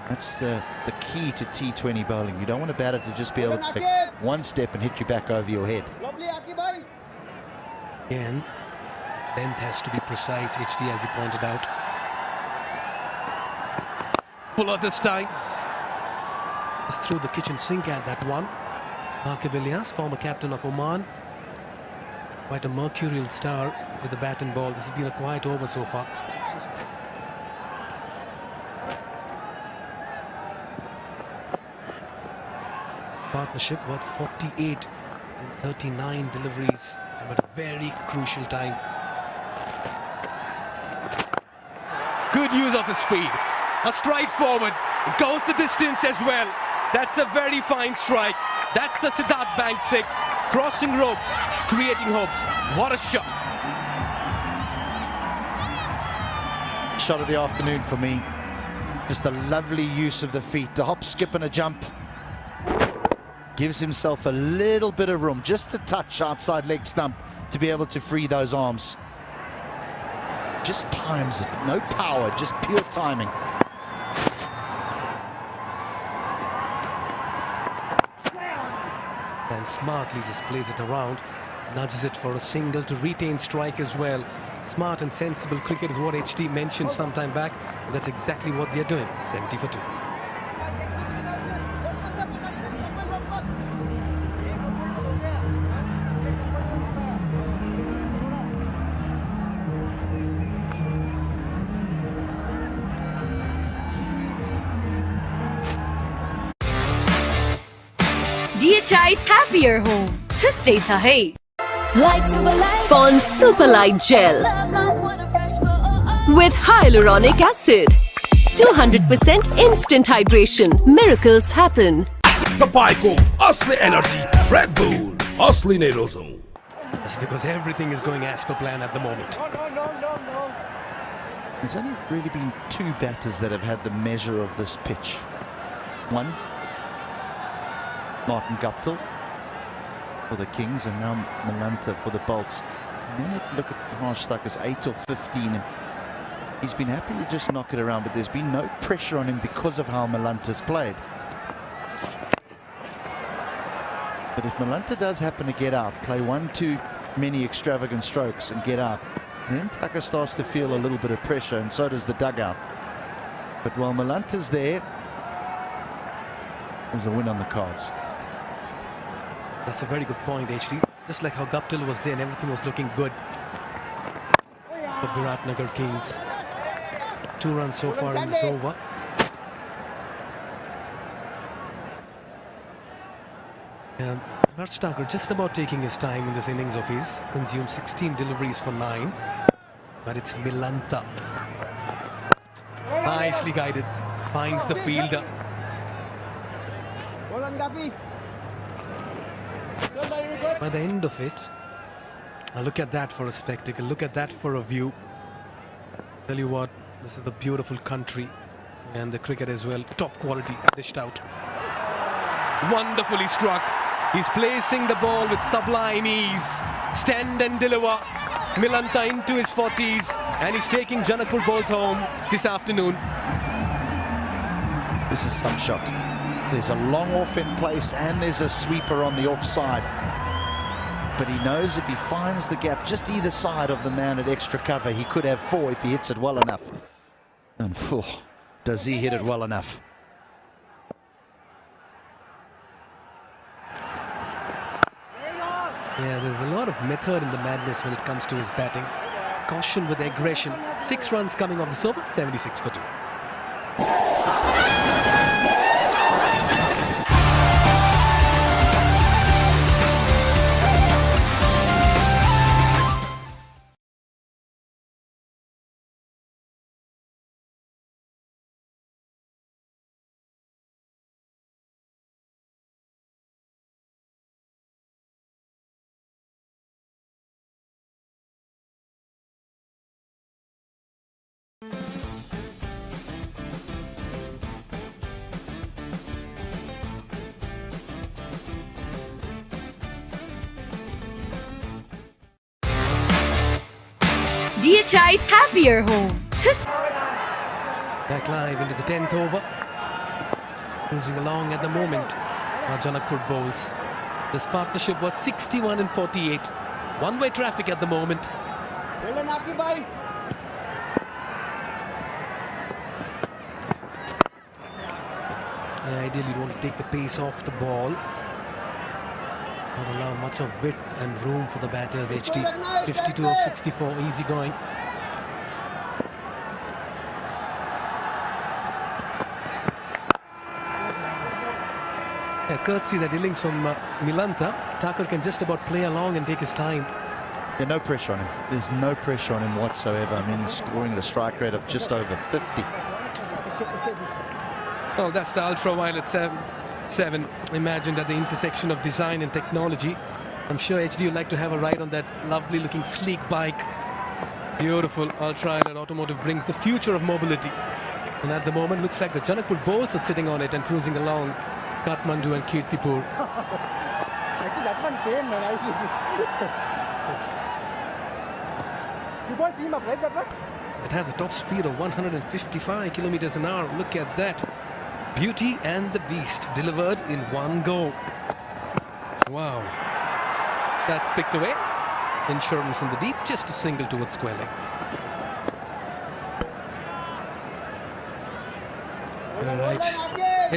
That's the key to T20 bowling. You don't want a batter to just be able to take one step and hit you back over your head. Again, length has to be precise, HD, as you pointed out. Pull out this time. Just threw the kitchen sink at that one. Ilyas, former captain of Oman. Quite a mercurial star with the bat and ball. This has been a quiet over so far. Partnership worth 48 in 39 deliveries at a very crucial time. Good use of his feet. A stride forward. It goes the distance as well. That's a very fine strike. That's a Siddharth Bank 6. Crossing ropes, creating hopes. What a shot. Shot of the afternoon for me. Just a lovely use of the feet. The hop, skip and a jump. Gives himself a little bit of room, just a touch outside leg stump to be able to free those arms. Just times it, no power, just pure timing. And smartly just plays it around, nudges it for a single to retain strike as well. Smart and sensible cricket is what HT mentioned some time back. And that's exactly what they're doing. 70 for 2. DHI Happier Home. Today's है. Pond Superlight Gel with hyaluronic acid. 200% instant hydration. Miracles happen. Tapaico, Asli Energy, Red Bull, Asli Nerozone. That's because everything is going as per plan at the moment. There's only really been 2 batters that have had the measure of this pitch. One, Martin Guptill for the Kings, and now Malanta for the Bolts. And then you have to look at Harsh Thakur's 8 or 15, and he's been happy to just knock it around, but there's been no pressure on him because of how Malanta's played. But if Malanta does happen to get out, play 1 too many extravagant strokes and get out, then Thakur starts to feel a little bit of pressure, and so does the dugout. But while Malanta's there, there's a win on the cards. That's a very good point, HT. Just like how Guptill was there and everything was looking good for Biratnagar Kings. 2 runs so far in this over. Harsh Thakur just about taking his time in this innings of his. Consumed 16 deliveries for 9. But it's Malanta. Nicely guided. Finds the fielder. By the end of it, look at that for a spectacle, look at that for a view. Tell you what, this is a beautiful country, and the cricket as well, top quality, dished out. Wonderfully struck. He's placing the ball with sublime ease. Stand and deliver. Malanta into his 40s, and he's taking Janakpur balls home this afternoon. This is some shot. There's a long off in place and there's a sweeper on the offside. But he knows if he finds the gap just either side of the man at extra cover, he could have 4 if he hits it well enough. And does he hit it well enough? Yeah, there's a lot of method in the madness when it comes to his batting. Caution with aggression. 6 runs coming off the surface, 76 for 2. DHI Happier Home. Back live into the 10th over. Cruising along at the moment. Now Janakpur bowls. This partnership was 61 and 48. One-way traffic at the moment. Ideally, you want to take the pace off the ball. Not allow much of width and room for the batters. HD 52 of 64, easy going. Courtesy that innings from Milanta, Thakur can just about play along and take his time. Yeah, no pressure on him. There's no pressure on him whatsoever. I mean, he's scoring at a strike rate of just over 50. Oh, that's the ultraviolet 7 imagined at the intersection of design and technology. I'm sure HD would like to have a ride on that lovely looking sleek bike. Beautiful ultraviolet automotive brings the future of mobility. And at the moment, looks like the Janakpur Bowls are sitting on it and cruising along Kathmandu and Kirtipur. Actually, that one came nicely. You boys see him up, right? That one? It has a top speed of 155 kilometers an hour. Look at that. Beauty and the Beast delivered in one go. Wow. That's picked away. Insurance in the deep, just a single towards square leg. All right.